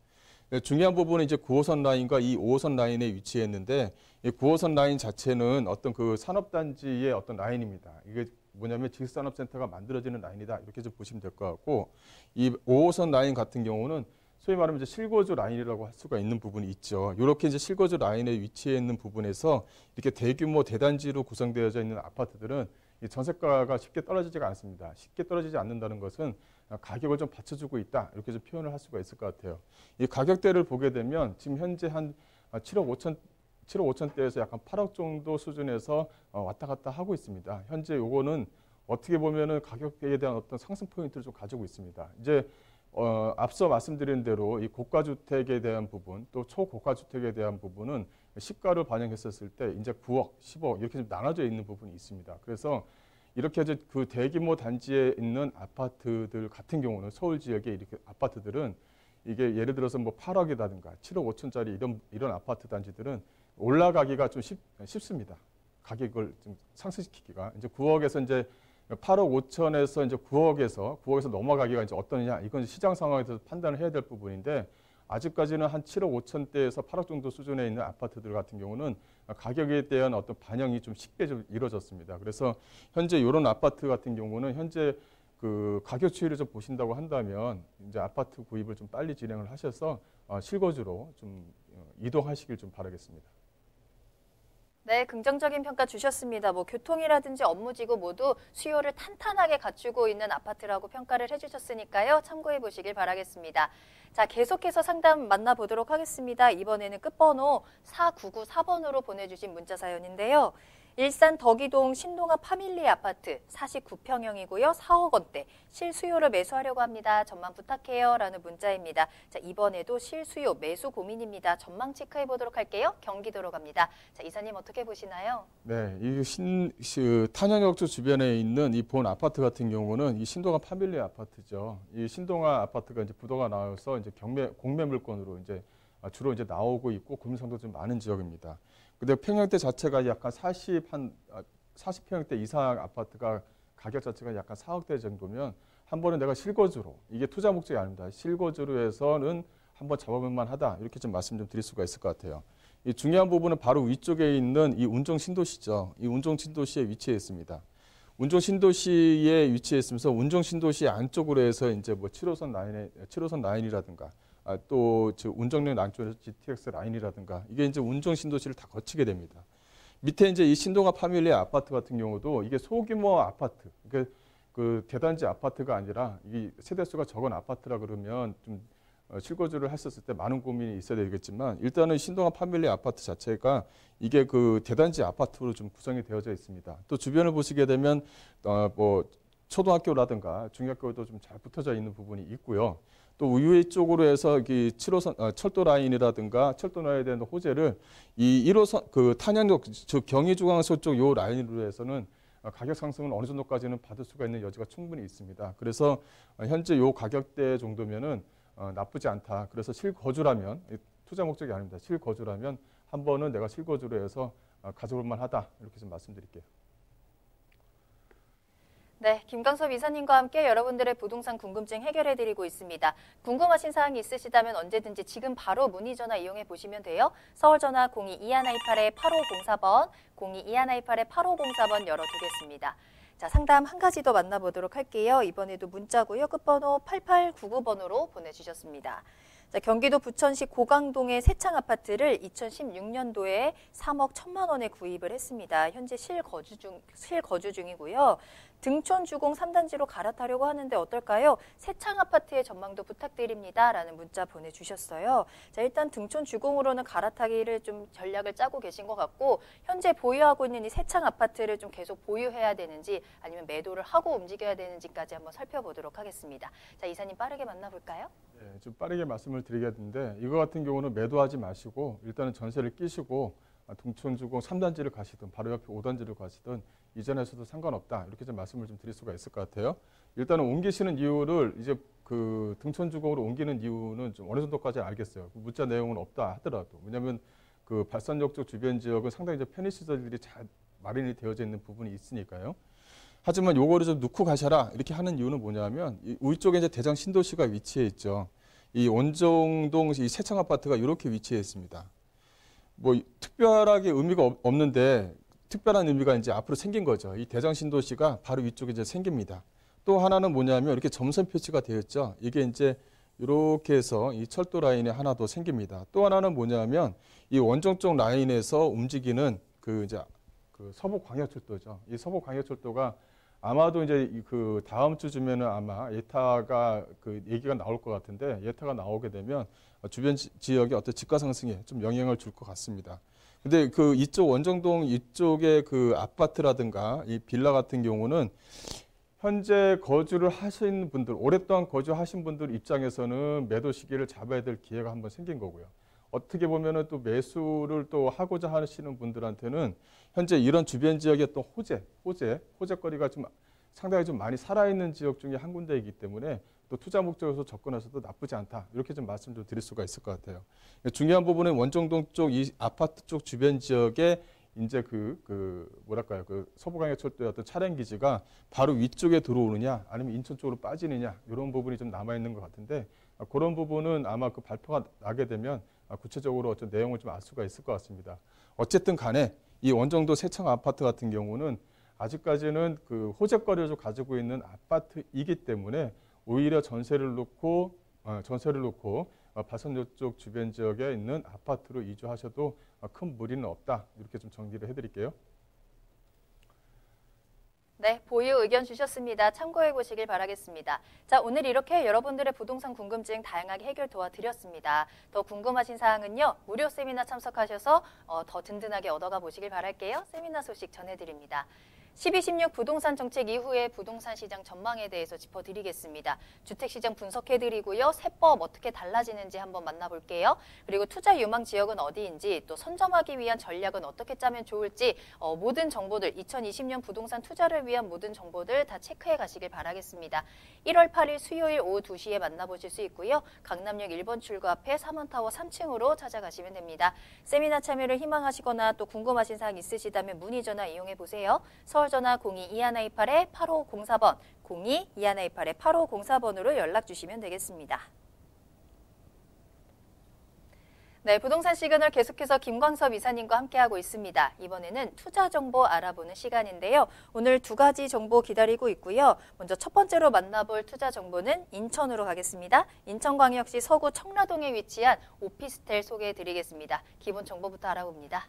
중요한 부분은 이제 9호선 라인과 이 5호선 라인에 위치했는데 이 9호선 라인 자체는 어떤 그 산업단지의 어떤 라인입니다. 이게 뭐냐면 지식산업센터가 만들어지는 라인이다 이렇게 좀 보시면 될 것 같고 이 5호선 라인 같은 경우는 소위 말하면 이제 실거주 라인이라고 할 수가 있는 부분이 있죠. 이렇게 이제 실거주 라인에 위치해 있는 부분에서 이렇게 대규모 대단지로 구성되어져 있는 아파트들은 이 전세가가 쉽게 떨어지지가 않습니다. 쉽게 떨어지지 않는다는 것은 가격을 좀 받쳐주고 있다 이렇게 좀 표현을 할 수가 있을 것 같아요. 이 가격대를 보게 되면 지금 현재 한 7억 5천대에서 약간 8억 정도 수준에서 왔다 갔다 하고 있습니다. 현재 요거는 어떻게 보면은 가격대에 대한 어떤 상승 포인트를 좀 가지고 있습니다. 이제 앞서 말씀드린 대로 이 고가주택에 대한 부분 또 초고가주택에 대한 부분은 시가를 반영했었을 때 이제 9억, 10억 이렇게 좀 나눠져 있는 부분이 있습니다. 그래서 이렇게 이제 그 대규모 단지에 있는 아파트들 같은 경우는 서울 지역의 이렇게 아파트들은 이게 예를 들어서 뭐 8억이라든가 7억 5천짜리 이런 아파트 단지들은 올라가기가 좀 쉽습니다. 가격을 좀 상승시키기가 이제 9억에서 이제 8억 5천에서 이제 9억에서 넘어가기가 이제 어떠느냐 이건 시장 상황에서 판단을 해야 될 부분인데 아직까지는 한 7억 5천대에서 8억 정도 수준에 있는 아파트들 같은 경우는 가격에 대한 어떤 반영이 좀 쉽게 좀 이루어졌습니다. 그래서 현재 이런 아파트 같은 경우는 현재 그 가격 추이를 좀 보신다고 한다면 이제 아파트 구입을 좀 빨리 진행을 하셔서 실거주로 좀 이동하시길 좀 바라겠습니다. 네, 긍정적인 평가 주셨습니다. 뭐 교통이라든지 업무지구 모두 수요를 탄탄하게 갖추고 있는 아파트라고 평가를 해주셨으니까요. 참고해 보시길 바라겠습니다. 자, 계속해서 상담 만나보도록 하겠습니다. 이번에는 끝번호 4994번으로 보내주신 문자 사연인데요. 일산 덕이동 신동아 파밀리 아파트 49평형이고요. 4억 원대 실수요를 매수하려고 합니다. 전망 부탁해요. 라는 문자입니다. 자, 이번에도 실수요 매수 고민입니다. 전망 체크해 보도록 할게요. 경기도로 갑니다. 자, 이사님 어떻게 보시나요? 네, 이 탄현역조 주변에 있는 이 본 아파트 같은 경우는 이 신동아 파밀리 아파트죠. 이 신동아 아파트가 이제 부도가 나와서 이제 공매 물건으로 이제 주로 이제 나오고 있고 구매상도 좀 많은 지역입니다. 근데 평형대 자체가 약간 40평형대 이상 아파트가 가격 자체가 약간 4억대 정도면 한 번에 내가 실거주로 이게 투자 목적이 아닙니다. 실거주로 해서는 한번 잡아볼만 하다 이렇게 좀 말씀 좀 드릴 수가 있을 것 같아요. 이 중요한 부분은 바로 위쪽에 있는 이 운정 신도시죠. 이 운정 신도시에 위치해 있습니다. 운정 신도시에 위치해 있으면서 운정 신도시 안쪽으로 해서 이제 뭐 7호선 라인이라든가 또 운정역 안쪽에서 GTX 라인이라든가 이게 이제 운정 신도시를 다 거치게 됩니다. 밑에 이제 이 신동아 파밀리 아파트 같은 경우도 이게 소규모 아파트, 그러니까 그 대단지 아파트가 아니라 이 세대수가 적은 아파트라 그러면 좀 실거주를 했었을 때 많은 고민이 있어야 되겠지만 일단은 신동아 파밀리 아파트 자체가 이게 그 대단지 아파트로 좀 구성이 되어져 있습니다. 또 주변을 보시게 되면 뭐 초등학교라든가 중학교도 좀 잘 붙어져 있는 부분이 있고요. 또 위에 쪽으로 해서 이 7호선 철도 라인이라든가 철도 라인에 대한 호재를 이 1호선 그 탄현역 즉 경의중앙서 쪽 요 라인으로 해서는 가격 상승은 어느 정도까지는 받을 수가 있는 여지가 충분히 있습니다. 그래서 현재 요 가격대 정도면은 나쁘지 않다. 그래서 실거주라면 투자 목적이 아닙니다. 실거주라면 한 번은 내가 실거주로 해서 가져볼 만하다. 이렇게 좀 말씀드릴게요. 네, 김광섭 이사님과 함께 여러분들의 부동산 궁금증 해결해드리고 있습니다. 궁금하신 사항이 있으시다면 언제든지 지금 바로 문의전화 이용해 보시면 돼요. 서울전화 02-2128-8504번, 02-2128-8504번 열어두겠습니다. 자, 상담 한 가지 더 만나보도록 할게요. 이번에도 문자고요. 끝번호 8899번으로 보내주셨습니다. 자, 경기도 부천시 고강동의 새창 아파트를 2016년도에 3억 1천만 원에 구입을 했습니다. 현재 실거주 중이고요. 등촌 주공 3단지로 갈아타려고 하는데 어떨까요? 새창 아파트의 전망도 부탁드립니다. 라는 문자 보내주셨어요. 자, 일단 등촌 주공으로는 갈아타기를 좀 전략을 짜고 계신 것 같고 현재 보유하고 있는 이 새창 아파트를 좀 계속 보유해야 되는지 아니면 매도를 하고 움직여야 되는지까지 한번 살펴보도록 하겠습니다. 자, 이사님 빠르게 만나볼까요? 네, 좀 빠르게 말씀을 드리겠는데 이거 같은 경우는 매도하지 마시고 일단은 전세를 끼시고 등촌주공 3단지를 가시든 바로 옆에 5단지를 가시든 이전에서도 상관없다 이렇게 좀 말씀을 좀 드릴 수가 있을 것 같아요. 일단은 옮기시는 이유를 이제 그 등촌주공으로 옮기는 이유는 좀 어느 정도까지 알겠어요. 그 문자 내용은 없다 하더라도 왜냐하면 그 발산역 쪽 주변 지역은 상당히 이제 편의 시설들이 잘 마련이 되어져 있는 부분이 있으니까요. 하지만 요거를 좀 넣고 가셔라 이렇게 하는 이유는 뭐냐면 위쪽에 이제 대장 신도시가 위치해 있죠. 이 원정동 이 새창 아파트가 이렇게 위치해 있습니다. 뭐 특별하게 의미가 없는데 특별한 의미가 이제 앞으로 생긴 거죠. 이 대장 신도시가 바로 위쪽에 이제 생깁니다. 또 하나는 뭐냐면 이렇게 점선 표시가 되어 있죠. 이게 이제 이렇게 해서 이 철도 라인에 하나 더 생깁니다. 또 하나는 뭐냐면 이 원정 쪽 라인에서 움직이는 그 이제 그 서부광역철도죠. 이 서부광역철도가 아마도 이제 그 다음 주쯤에는 아마 예타가 그 얘기가 나올 것 같은데 예타가 나오게 되면 주변 지역의 어떤 집가 상승에 좀 영향을 줄 것 같습니다. 근데 그 이쪽 원정동 이쪽의 그 아파트라든가 이 빌라 같은 경우는 현재 거주를 하신 분들, 오랫동안 거주하신 분들 입장에서는 매도 시기를 잡아야 될 기회가 한번 생긴 거고요. 어떻게 보면은 또 매수를 또 하고자 하시는 분들한테는 현재 이런 주변 지역의 또 호재거리가 좀 상당히 좀 많이 살아있는 지역 중에 한 군데이기 때문에 또 투자 목적에서 접근해서도 나쁘지 않다. 이렇게 좀 말씀 좀 드릴 수가 있을 것 같아요. 중요한 부분은 원정동 쪽 이 아파트 쪽 주변 지역에 이제 뭐랄까요, 그 서부광역철도의 어떤 차량 기지가 바로 위쪽에 들어오느냐, 아니면 인천 쪽으로 빠지느냐 이런 부분이 좀 남아 있는 것 같은데 그런 부분은 아마 그 발표가 나게 되면 구체적으로 어떤 내용을 좀 알 수가 있을 것 같습니다. 어쨌든 간에 이 원정도 새창 아파트 같은 경우는 아직까지는 그 호재거리를 좀 가지고 있는 아파트이기 때문에 오히려 전세를 놓고 발산역 쪽 주변 지역에 있는 아파트로 이주하셔도 큰 무리는 없다. 이렇게 좀 정리를 해드릴게요. 네, 보유 의견 주셨습니다. 참고해 보시길 바라겠습니다. 자, 오늘 이렇게 여러분들의 부동산 궁금증 다양하게 해결 도와드렸습니다. 더 궁금하신 사항은요, 무료 세미나 참석하셔서 더 든든하게 얻어가 보시길 바랄게요. 세미나 소식 전해드립니다. 12.16 부동산 정책 이후에 부동산 시장 전망에 대해서 짚어드리겠습니다. 주택시장 분석해드리고요. 세법 어떻게 달라지는지 한번 만나볼게요. 그리고 투자 유망 지역은 어디인지 또 선점하기 위한 전략은 어떻게 짜면 좋을지 모든 정보들 2020년 부동산 투자를 위한 모든 정보들 다 체크해 가시길 바라겠습니다. 1월 8일 수요일 오후 2시에 만나보실 수 있고요. 강남역 1번 출구 앞에 3원타워 3층으로 찾아가시면 됩니다. 세미나 참여를 희망하시거나 또 궁금하신 사항 있으시다면 문의 전화 이용해 보세요. 서울전화 02-2128-8504번, 02-2128-8504번으로 연락 주시면 되겠습니다. 네, 부동산 시그널 계속해서 김광섭 이사님과 함께하고 있습니다. 이번에는 투자 정보 알아보는 시간인데요. 오늘 두 가지 정보 기다리고 있고요. 먼저 첫 번째로 만나볼 투자 정보는 인천으로 가겠습니다. 인천광역시 서구 청라동에 위치한 오피스텔 소개해드리겠습니다. 기본 정보부터 알아봅니다.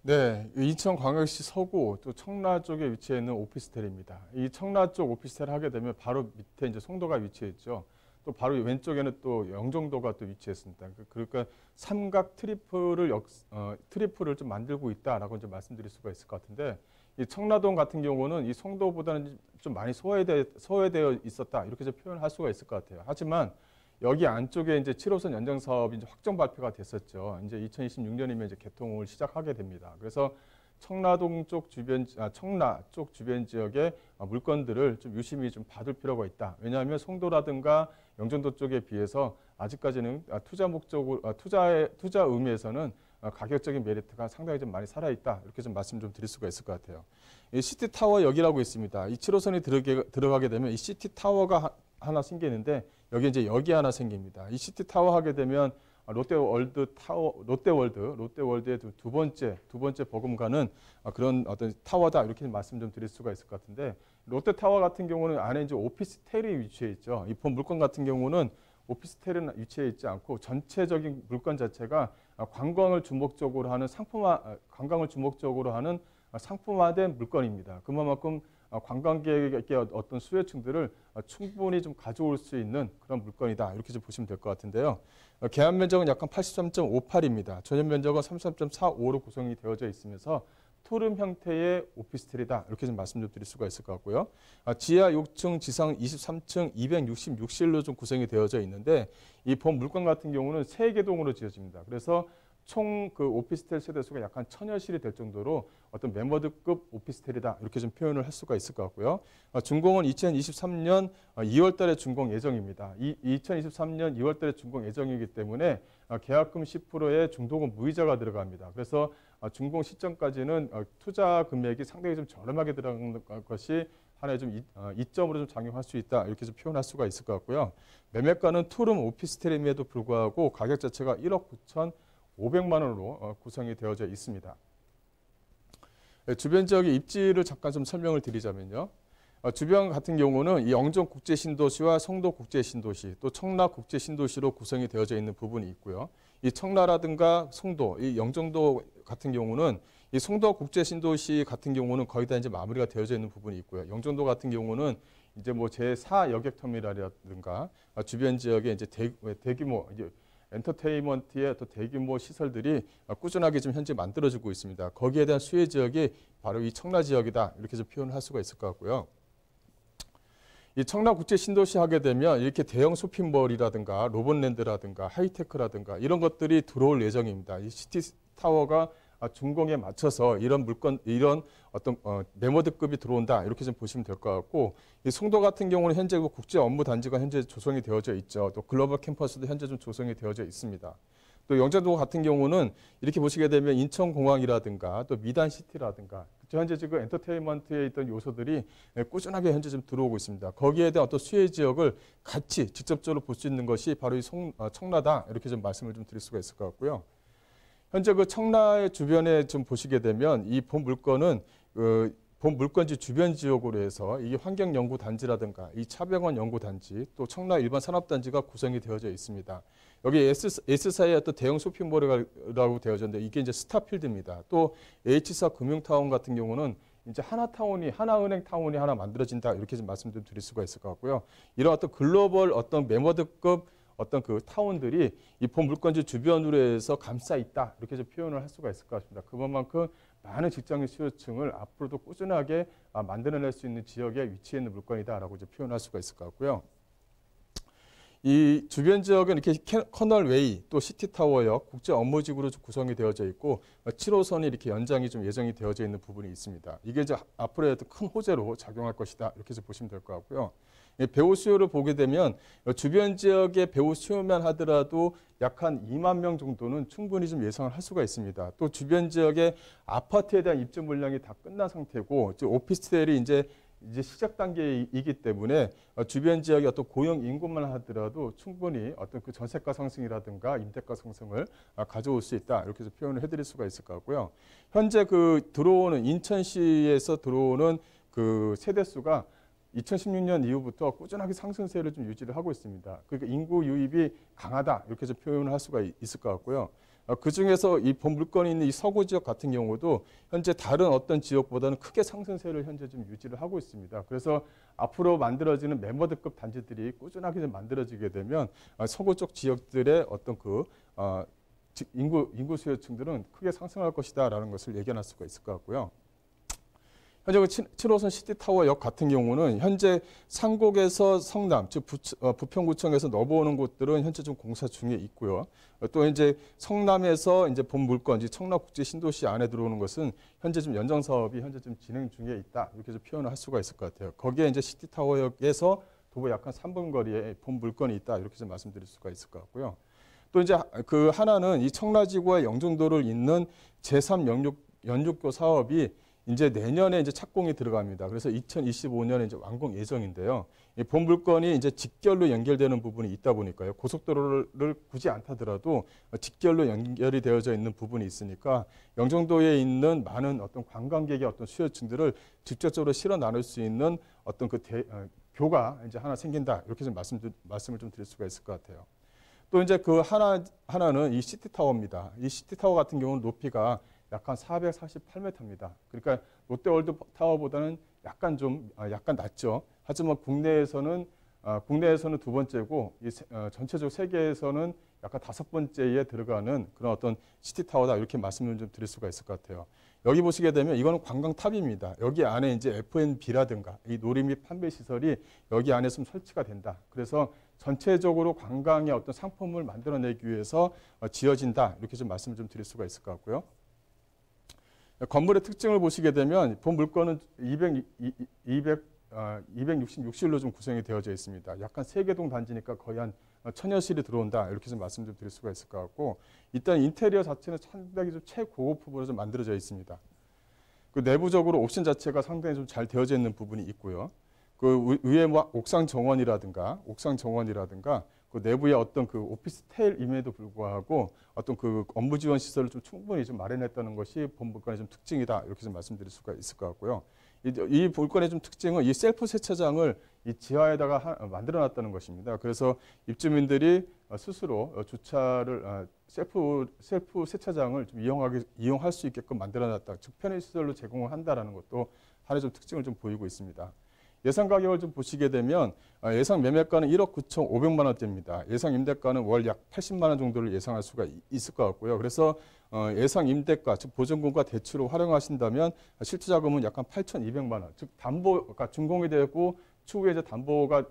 네, 인천광역시 서구 또 청라 쪽에 위치해 있는 오피스텔입니다. 이 청라 쪽 오피스텔 하게 되면 바로 밑에 이제 송도가 위치해 있죠. 또 바로 왼쪽에는 또 영종도가 또 위치했습니다. 그러니까 삼각 트리플을 좀 만들고 있다라고 이제 말씀드릴 수가 있을 것 같은데 이 청라동 같은 경우는 이 송도보다는 좀 많이 소외되어 있었다 이렇게 이제 표현할 수가 있을 것 같아요. 하지만 여기 안쪽에 이제 7호선 연장 사업이 이제 확정 발표가 됐었죠. 이제 2026년이면 이제 개통을 시작하게 됩니다. 그래서 청라동 쪽 청라 쪽 주변 지역의 물건들을 좀 유심히 좀 봐둘 필요가 있다. 왜냐하면 송도라든가 영종도 쪽에 비해서 아직까지는 투자 의미에서는 가격적인 메리트가 상당히 좀 많이 살아있다. 이렇게 좀 말씀 좀 드릴 수가 있을 것 같아요. 이 시티타워역이라고 있습니다. 이 7호선이 들어가게 되면 이 시티타워가 하나 생기는데 여기 이제 역이 하나 생깁니다. 이 시티타워 하게 되면 롯데월드의 두 번째 버금가는 그런 어떤 타워다 이렇게 말씀 좀 드릴 수가 있을 것 같은데 롯데타워 같은 경우는 안에 이제 오피스텔이 위치해 있죠. 이 본 물건 같은 경우는 오피스텔은 위치해 있지 않고 전체적인 물건 자체가 관광을 주목적으로 하는 상품화된 물건입니다. 그만큼 관광객의 어떤 수요층들을 충분히 좀 가져올 수 있는 그런 물건이다. 이렇게 좀 보시면 될 것 같은데요. 계약 면적은 약간 83.58입니다. 전용 면적은 33.45로 구성이 되어져 있으면서 투룸 형태의 오피스텔이다. 이렇게 좀 말씀 좀 드릴 수가 있을 것 같고요. 지하 6층, 지상 23층, 266실로 좀 구성이 되어져 있는데 이 본 물건 같은 경우는 3개 동으로 지어집니다. 그래서 총 그 오피스텔 세대수가 약 한 1000여 실이 될 정도로 어떤 멤버드급 오피스텔이다. 이렇게 좀 표현을 할 수가 있을 것 같고요. 준공은 2023년 2월 달에 준공 예정입니다. 2023년 2월 달에 준공 예정이기 때문에 계약금 10%의 중도금 무이자가 들어갑니다. 그래서 준공 시점까지는 투자 금액이 상당히 좀 저렴하게 들어간 것이 하나의 좀 이점으로 좀 작용할 수 있다. 이렇게 좀 표현할 수가 있을 것 같고요. 매매가는 투룸 오피스텔임에도 불구하고 가격 자체가 1억 9,500만 원으로 구성이 되어져 있습니다. 주변 지역의 입지를 잠깐 좀 설명을 드리자면요. 주변 같은 경우는 이 영종국제신도시와 송도국제신도시, 또 청라국제신도시로 구성이 되어져 있는 부분이 있고요. 이 청라라든가 송도, 이 영종도 같은 경우는 이 송도국제신도시 같은 경우는 거의 다 이제 마무리가 되어져 있는 부분이 있고요. 영종도 같은 경우는 이제 뭐 제4 여객터미널이라든가 주변 지역에 이제 대규모 이제 엔터테인먼트의 또 대규모 시설들이 꾸준하게 지금 현재 만들어지고 있습니다. 거기에 대한 수혜 지역이 바로 이 청라 지역이다. 이렇게 좀 표현을 할 수가 있을 것 같고요. 이 청라국제신도시 하게 되면 이렇게 대형 쇼핑몰이라든가 로봇랜드라든가 하이테크라든가 이런 것들이 들어올 예정입니다. 이 시티타워가 준공에 맞춰서 이런 어떤 매머드급이 들어온다. 이렇게 좀 보시면 될 것 같고, 이 송도 같은 경우는 현재 국제 업무 단지가 현재 조성이 되어져 있죠. 또 글로벌 캠퍼스도 현재 좀 조성이 되어져 있습니다. 또 영종도 같은 경우는 이렇게 보시게 되면 인천공항이라든가 또 미단시티라든가 현재 지금 엔터테인먼트에 있던 요소들이 꾸준하게 현재 좀 들어오고 있습니다. 거기에 대한 어떤 수혜 지역을 같이 직접적으로 볼 수 있는 것이 바로 이 청라다. 이렇게 좀 말씀을 좀 드릴 수가 있을 것 같고요. 현재 그 청라의 주변에 좀 보시게 되면 이 본 물건은 본 물건지 주변 지역으로 해서 이게 환경연구단지라든가 이 차병원 연구단지 또 청라 일반 산업단지가 구성이 되어져 있습니다. 여기 S사의 어떤 대형 쇼핑몰이라고 되어져 있는데 이게 이제 스타필드입니다. 또 H사 금융타운 같은 경우는 이제 하나은행 타운이 하나 만들어진다. 이렇게 좀 말씀 좀 드릴 수가 있을 것 같고요. 이런 어떤 글로벌 어떤 매머드급 어떤 그 타운들이 이 본 물건지 주변으로 해서 감싸 있다. 이렇게 좀 표현을 할 수가 있을 것 같습니다. 그만큼 많은 직장인 수요층을 앞으로도 꾸준하게 만들어낼 수 있는 지역에 위치해 있는 물건이다라고 이제 표현할 수가 있을 것 같고요. 이 주변 지역은 이렇게 커널웨이, 또 시티타워역, 국제 업무지구로 구성이 되어져 있고 7호선이 이렇게 연장이 좀 예정이 되어져 있는 부분이 있습니다. 이게 이제 앞으로의 큰 호재로 작용할 것이다. 이렇게 해서 보시면 될 것 같고요. 배우 수요를 보게 되면 주변 지역의 배우 수요만 하더라도 약 한 2만 명 정도는 충분히 좀 예상을 할 수가 있습니다. 또 주변 지역의 아파트에 대한 입주 물량이 다 끝난 상태고 오피스텔이 이제 시작 단계이기 때문에 주변 지역의 어떤 고용 인구만 하더라도 충분히 어떤 그 전세가 상승이라든가 임대가 상승을 가져올 수 있다. 이렇게 해서 표현을 해드릴 수가 있을 것 같고요. 현재 그 들어오는 인천시에서 들어오는 그 세대수가 2016년 이후부터 꾸준하게 상승세를 좀 유지를 하고 있습니다. 그러니까 인구 유입이 강하다. 이렇게 해서 표현을 할 수가 있을 것 같고요. 그중에서 이 본 물건이 있는 이 서구 지역 같은 경우도 현재 다른 어떤 지역보다는 크게 상승세를 현재 좀 유지를 하고 있습니다. 그래서 앞으로 만들어지는 멤버드급 단지들이 꾸준하게 좀 만들어지게 되면 서구 쪽 지역들의 어떤 그 인구 수요층들은 크게 상승할 것이다라는 것을 예견할 수가 있을 것 같고요. 현재 7호선 시티타워역 같은 경우는 현재 상곡에서 성남, 즉 부평구청에서 넘어오는 곳들은 현재 좀 공사 중에 있고요. 또 이제 성남에서 이제 본 물건지 청라국제신도시 안에 들어오는 것은 현재 좀 연장 사업이 현재 좀 진행 중에 있다. 이렇게 좀 표현을 할 수가 있을 것 같아요. 거기에 이제 시티타워역에서 도보 약 한 3분 거리에 본 물건이 있다. 이렇게 좀 말씀드릴 수가 있을 것 같고요. 또 이제 그 하나는 이 청라지구와 영종도를 잇는 제3 연륙교 사업이 이제 내년에 이제 착공이 들어갑니다. 그래서 2025년에 이제 완공 예정인데요. 이 본 물건이 이제 직결로 연결되는 부분이 있다 보니까요. 고속도로를 굳이 안 타더라도 직결로 연결이 되어져 있는 부분이 있으니까 영종도에 있는 많은 어떤 관광객의 어떤 수요층들을 직접적으로 실어 나눌 수 있는 어떤 그 교가 이제 하나 생긴다. 이렇게 좀 말씀을 좀 드릴 수가 있을 것 같아요. 또 이제 그 하나는 이 시티타워입니다. 이 시티타워 같은 경우는 높이가 약 한 448m입니다. 그러니까 롯데월드타워보다는 약간 낮죠. 하지만 국내에서는 두 번째고 전체적 세계에서는 약간 5번째에 들어가는 그런 어떤 시티타워다 이렇게 말씀을 좀 드릴 수가 있을 것 같아요. 여기 보시게 되면 이거는 관광탑입니다. 여기 안에 이제 F&B라든가 이 놀이 및 판매 시설이 여기 안에 좀 설치가 된다. 그래서 전체적으로 관광의 어떤 상품을 만들어내기 위해서 지어진다. 이렇게 좀 말씀을 좀 드릴 수가 있을 것 같고요. 건물의 특징을 보시게 되면 본 물건은 266실로 좀 구성이 되어져 있습니다. 약간 세개동 단지니까 거의 한 1000여실이 들어온다. 이렇게 좀 말씀 좀 드릴 수가 있을 것 같고, 일단 인테리어 자체는 상당히 좀 최고급으로 좀 만들어져 있습니다. 그 내부적으로 옵션 자체가 상당히 좀 잘 되어져 있는 부분이 있고요. 그 위에 뭐 옥상 정원이라든가 그 내부에 어떤 그 오피스텔임에도 불구하고 어떤 그 업무 지원 시설을 좀 충분히 좀 마련했다는 것이 본 물건의 좀 특징이다. 이렇게 좀 말씀드릴 수가 있을 것 같고요. 이 물건의 좀 특징은 이 셀프 세차장을 이 지하에다가 만들어놨다는 것입니다. 그래서 입주민들이 스스로 주차를 셀프 세차장을 좀 이용할 수 있게끔 만들어놨다. 즉 편의 시설로 제공을 한다라는 것도 하나의 좀 특징을 좀 보이고 있습니다. 예상 가격을 좀 보시게 되면 예상 매매가는 1억 9,500만 원대입니다. 예상 임대가는 월 약 80만 원 정도를 예상할 수가 있을 것 같고요. 그래서 예상 임대가, 즉 보증금과 대출을 활용하신다면 실투 자금은 약 한 8,200만 원, 즉 그러니까 준공이 되고 추후에 이제 담보가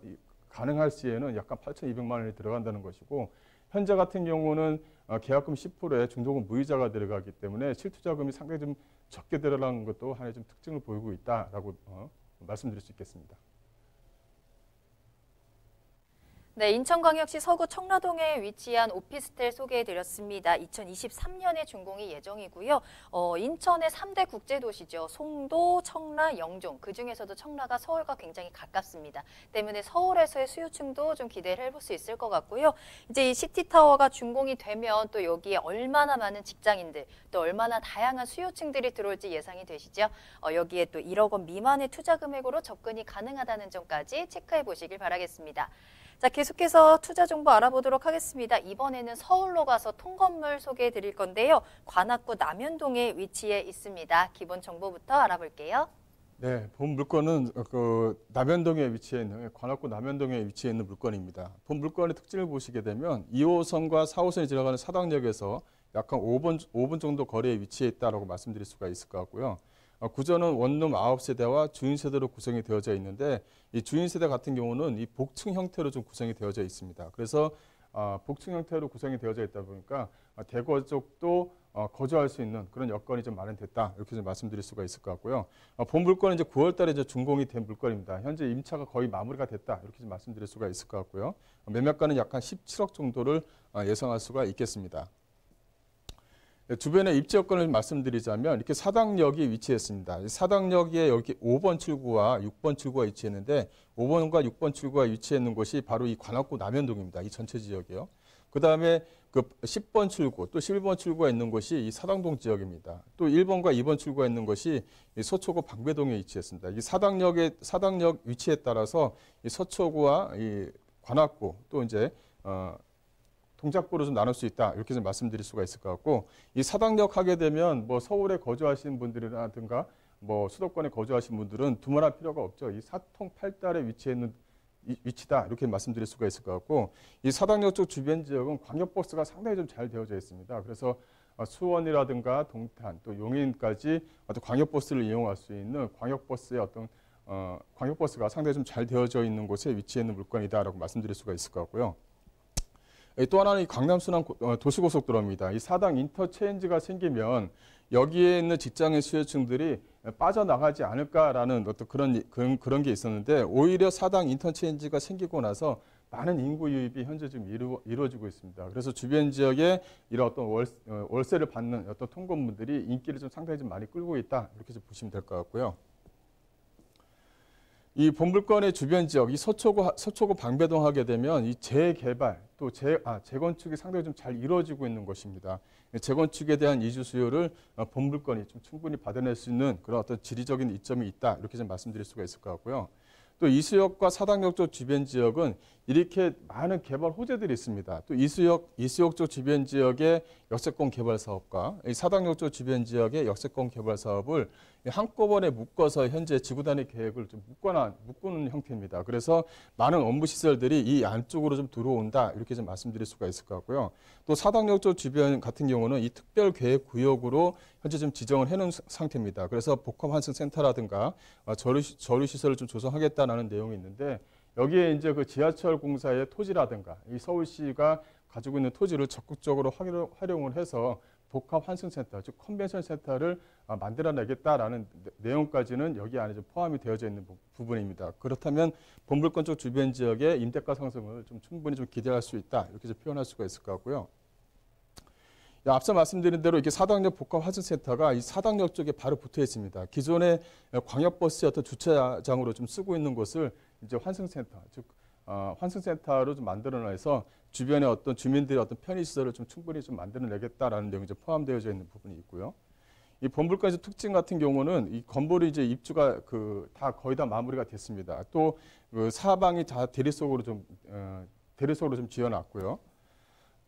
가능할 시에는 약 한 8,200만 원이 들어간다는 것이고, 현재 같은 경우는 계약금 10%에 중도금 무이자가 들어가기 때문에 실투 자금이 상당히 좀 적게 들어가는 것도 하나의 좀 특징을 보이고 있다라고 말씀드릴 수 있겠습니다. 네, 인천광역시 서구 청라동에 위치한 오피스텔 소개해드렸습니다. 2023년에 준공이 예정이고요. 인천의 3대 국제도시죠. 송도, 청라, 영종. 그중에서도 청라가 서울과 굉장히 가깝습니다. 때문에 서울에서의 수요층도 좀 기대를 해볼 수 있을 것 같고요. 이제 이 시티타워가 준공이 되면 또 여기에 얼마나 많은 직장인들, 또 얼마나 다양한 수요층들이 들어올지 예상이 되시죠. 여기에 또 1억 원 미만의 투자 금액으로 접근이 가능하다는 점까지 체크해 보시길 바라겠습니다. 자, 계속해서 투자 정보 알아보도록 하겠습니다. 이번에는 서울로 가서 통건물 소개해 드릴 건데요. 관악구 남현동에 위치해 있습니다. 기본 정보부터 알아볼게요. 네, 본 물건은 그 남현동에 위치해 있는, 관악구 남현동에 위치해 있는 물건입니다. 본 물건의 특징을 보시게 되면 2호선과 4호선이 지나가는 사당역에서 약 한 5분 정도 거리에 위치해 있다고 말씀드릴 수가 있을 것 같고요. 구조는 원룸 9세대와 주인세대로 구성이 되어져 있는데, 이 주인세대 같은 경우는 이 복층 형태로 좀 구성이 되어져 있습니다. 그래서 복층 형태로 구성이 되어져 있다 보니까 대거족도 거주할 수 있는 그런 여건이 좀 마련됐다. 이렇게 좀 말씀드릴 수가 있을 것 같고요. 본 물건은 이제 9월 달에 이제 준공이 된 물건입니다. 현재 임차가 거의 마무리가 됐다. 이렇게 좀 말씀드릴 수가 있을 것 같고요. 매매가는 약 한 17억 정도를 예상할 수가 있겠습니다. 주변의 입지 여건을 말씀드리자면 이렇게 사당역이 위치했습니다. 사당역에 여기 5번 출구와 6번 출구가 위치했는데, 5번과 6번 출구가 위치했는 곳이 바로 이 관악구 남현동입니다. 이 전체 지역이요. 그 다음에 그 10번 출구, 또 11번 출구가 있는 곳이 이 사당동 지역입니다. 또 1번과 2번 출구가 있는 곳이 이 서초구 방배동에 위치했습니다. 이 사당역 위치에 따라서 이 서초구와 이 관악구, 또 이제 동작구로 좀 나눌 수 있다. 이렇게 좀 말씀드릴 수가 있을 것 같고, 이 사당역 하게 되면 뭐 서울에 거주하시는 분들이라든가 뭐 수도권에 거주하시는 분들은 두말할 필요가 없죠. 이 사통팔달에 위치해 있는 위치다. 이렇게 말씀드릴 수가 있을 것 같고, 이 사당역 쪽 주변 지역은 광역버스가 상당히 좀 잘 되어져 있습니다. 그래서 수원이라든가 동탄, 또 용인까지 어떤 광역버스를 이용할 수 있는 광역버스의 어떤 광역버스가 상당히 좀 잘 되어져 있는 곳에 위치해 있는 물건이다라고 말씀드릴 수가 있을 것 같고요. 또 하나는 이 강남순환 도시고속도로입니다. 이 사당 인터체인지가 생기면 여기에 있는 직장인 수요층들이 빠져나가지 않을까라는 어떤 그런 게 있었는데, 오히려 사당 인터체인지가 생기고 나서 많은 인구 유입이 현재 지금 이루어지고 있습니다. 그래서 주변 지역에 이런 어떤 월세를 받는 어떤 통건물들이 인기를 좀 상당히 좀 많이 끌고 있다, 이렇게 좀 보시면 될 것 같고요. 이 본물건의 주변 지역, 이 서초구 방배동 하게 되면 이 재개발 또 재건축이 상당히 좀 잘 이루어지고 있는 곳입니다. 재건축에 대한 이주 수요를 본물건이 좀 충분히 받아낼 수 있는 그런 어떤 지리적인 이점이 있다, 이렇게 좀 말씀드릴 수가 있을 것 같고요. 또 이수역과 사당역 쪽 주변 지역은 이렇게 많은 개발 호재들이 있습니다. 또 이수역 쪽 주변 지역의 역세권 개발 사업과 이 사당역 쪽 주변 지역의 역세권 개발 사업을 한꺼번에 묶어서 현재 지구 단위 계획을 좀 묶는 형태입니다. 그래서 많은 업무 시설들이 이 안쪽으로 좀 들어온다, 이렇게 좀 말씀드릴 수가 있을 것 같고요. 또 사당역 쪽 주변 같은 경우는 이 특별 계획 구역으로 현재 좀 지정을 해놓은 상태입니다. 그래서 복합 환승 센터라든가 저류 시설을 좀 조성하겠다는 내용이 있는데, 여기에 이제 그 지하철 공사의 토지라든가 이 서울시가 가지고 있는 토지를 적극적으로 활용을 해서 복합 환승센터, 즉 컨벤션 센터를 만들어내겠다라는 내용까지는 여기 안에 좀 포함이 되어져 있는 부분입니다. 그렇다면 본물건 쪽 주변 지역의 임대가 상승을 좀 충분히 좀 기대할 수 있다, 이렇게 좀 표현할 수가 있을 것 같고요. 앞서 말씀드린 대로 이게 사당역 복합 환승센터가 이 사당역 쪽에 바로 붙어 있습니다. 기존의 광역버스의 어떤 주차장으로 좀 쓰고 있는 곳을 이제 환승센터, 즉 환승센터로 좀 만들어내서 주변의 어떤 주민들의 어떤 편의시설을 좀 충분히 좀 만들어내겠다라는 내용이 이제 포함되어져 있는 부분이 있고요. 이 본물까지 특징 같은 경우는 이 건물이 이제 입주가 다 거의 다 마무리가 됐습니다. 또 그 사방이 다 대리석으로 좀 지어놨고요.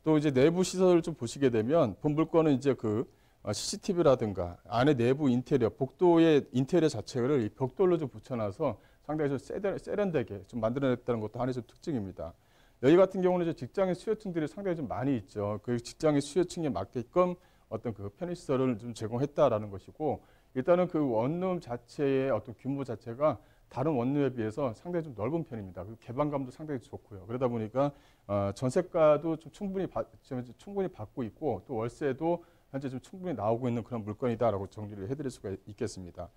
또 이제 내부 시설을 좀 보시게 되면 본물권은 이제 그 CCTV라든가 안에 내부 인테리어, 복도의 인테리어 자체를 이 벽돌로 좀 붙여놔서 상당히 좀 세련되게 좀 만들어냈다는 것도 하나의 좀 특징입니다. 여기 같은 경우는 이제 직장의 수요층들이 상당히 좀 많이 있죠. 그 직장의 수요층에 맞게끔 어떤 그 편의시설을 좀 제공했다라는 것이고, 일단은 그 원룸 자체의 어떤 규모 자체가 다른 원룸에 비해서 상당히 좀 넓은 편입니다. 그리고 개방감도 상당히 좋고요. 그러다 보니까 전세가도 좀 충분히 받고 있고, 또 월세도 현재 좀 충분히 나오고 있는 그런 물건이다라고 정리를 해드릴 수가 있겠습니다.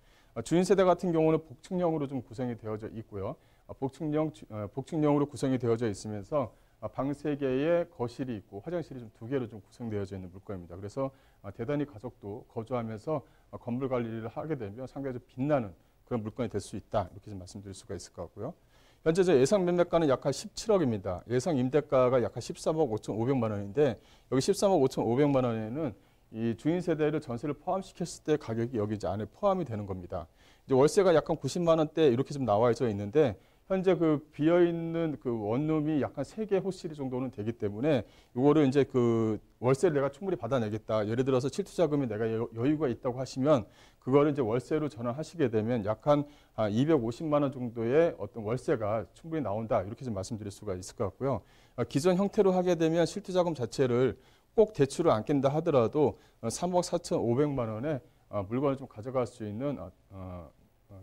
주인 세대 같은 경우는 복층형으로 좀 구성이 되어져 있고요. 복층형으로 구성이 되어져 있으면서 방 3개에 거실이 있고 화장실이 좀 2개로 좀 구성되어져 있는 물건입니다. 그래서 대단히 가족도 거주하면서 건물 관리를 하게 되면 상당히 좀 빛나는 그런 물건이 될 수 있다, 이렇게 좀 말씀드릴 수가 있을 것 같고요. 현재 예상 매매가는 약 한 17억입니다. 예상 임대가가 약 한 13억 5,500만 원인데, 여기 13억 5,500만 원에는 이 주인 세대를 전세를 포함시켰을 때 가격이 여기 이제 안에 포함이 되는 겁니다. 이제 월세가 약 한 90만 원대 이렇게 좀 나와져 있는데, 현재 그 비어있는 그 원룸이 약 한 3개 호실이 정도는 되기 때문에 이거를 이제 그 월세를 내가 충분히 받아내겠다. 예를 들어서 실투자금이 내가 여유가 있다고 하시면 그거를 이제 월세로 전환하시게 되면 약 한 250만 원 정도의 어떤 월세가 충분히 나온다, 이렇게 좀 말씀드릴 수가 있을 것 같고요. 기존 형태로 하게 되면 실투자금 자체를 꼭 대출을 안 깬다 하더라도 3억 4,500만 원의 물건을 좀 가져갈 수 있는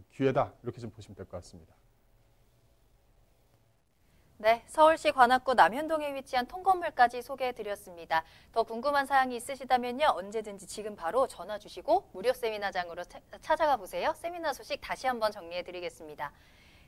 기회다, 이렇게 좀 보시면 될 것 같습니다. 네, 서울시 관악구 남현동에 위치한 통건물까지 소개해드렸습니다. 더 궁금한 사항이 있으시다면요, 언제든지 지금 바로 전화 주시고 무료 세미나장으로 찾아가 보세요. 세미나 소식 다시 한번 정리해드리겠습니다.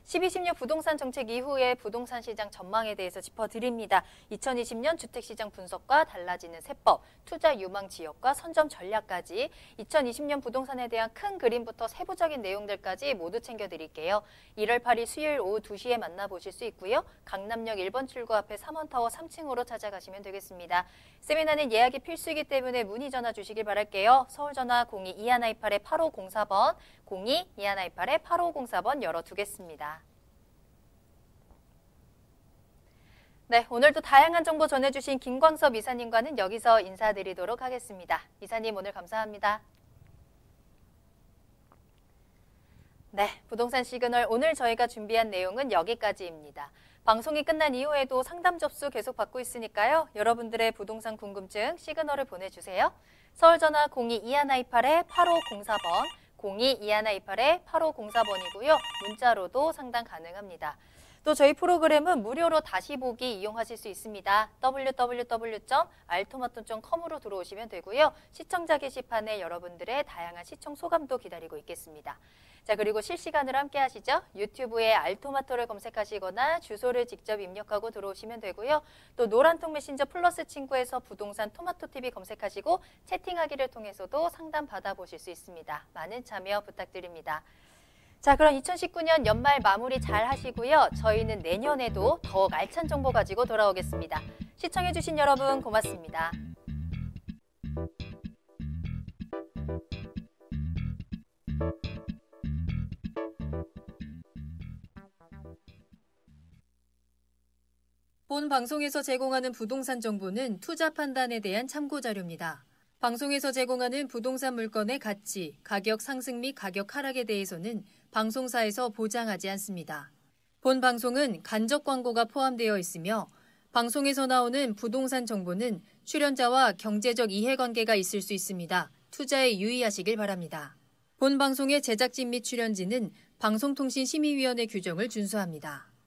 12.16 부동산 정책 이후에 부동산 시장 전망에 대해서 짚어드립니다. 2020년 주택시장 분석과 달라지는 세법, 투자 유망 지역과 선점 전략까지 2020년 부동산에 대한 큰 그림부터 세부적인 내용들까지 모두 챙겨드릴게요. 1월 8일 수요일 오후 2시에 만나보실 수 있고요. 강남역 1번 출구 앞에 3원타워 3층으로 찾아가시면 되겠습니다. 세미나는 예약이 필수이기 때문에 문의 전화 주시길 바랄게요. 서울전화 02-2128-8504번, 02-2128-8504번 열어두겠습니다. 네, 오늘도 다양한 정보 전해주신 김광섭 이사님과는 여기서 인사드리도록 하겠습니다. 이사님 오늘 감사합니다. 네, 부동산 시그널 오늘 저희가 준비한 내용은 여기까지입니다. 방송이 끝난 이후에도 상담 접수 계속 받고 있으니까요. 여러분들의 부동산 궁금증 시그널을 보내주세요. 서울전화 02-2128-8504번, 02-2128-8504번이고요. 문자로도 상담 가능합니다. 또 저희 프로그램은 무료로 다시 보기 이용하실 수 있습니다. www.altomaton.com으로 들어오시면 되고요. 시청자 게시판에 여러분들의 다양한 시청 소감도 기다리고 있겠습니다. 자, 그리고 실시간으로 함께 하시죠. 유튜브에 알토마토를 검색하시거나 주소를 직접 입력하고 들어오시면 되고요. 또 노란통 메신저 플러스 친구에서 부동산 토마토TV 검색하시고 채팅하기를 통해서도 상담 받아보실 수 있습니다. 많은 참여 부탁드립니다. 자, 그럼 2019년 연말 마무리 잘 하시고요. 저희는 내년에도 더 알찬 정보 가지고 돌아오겠습니다. 시청해주신 여러분 고맙습니다. 본 방송에서 제공하는 부동산 정보는 투자 판단에 대한 참고 자료입니다. 방송에서 제공하는 부동산 물건의 가치, 가격 상승 및 가격 하락에 대해서는 방송사에서 보장하지 않습니다. 본 방송은 간접 광고가 포함되어 있으며 방송에서 나오는 부동산 정보는 출연자와 경제적 이해관계가 있을 수 있습니다. 투자에 유의하시길 바랍니다. 본 방송의 제작진 및 출연진은 방송통신심의위원회 규정을 준수합니다.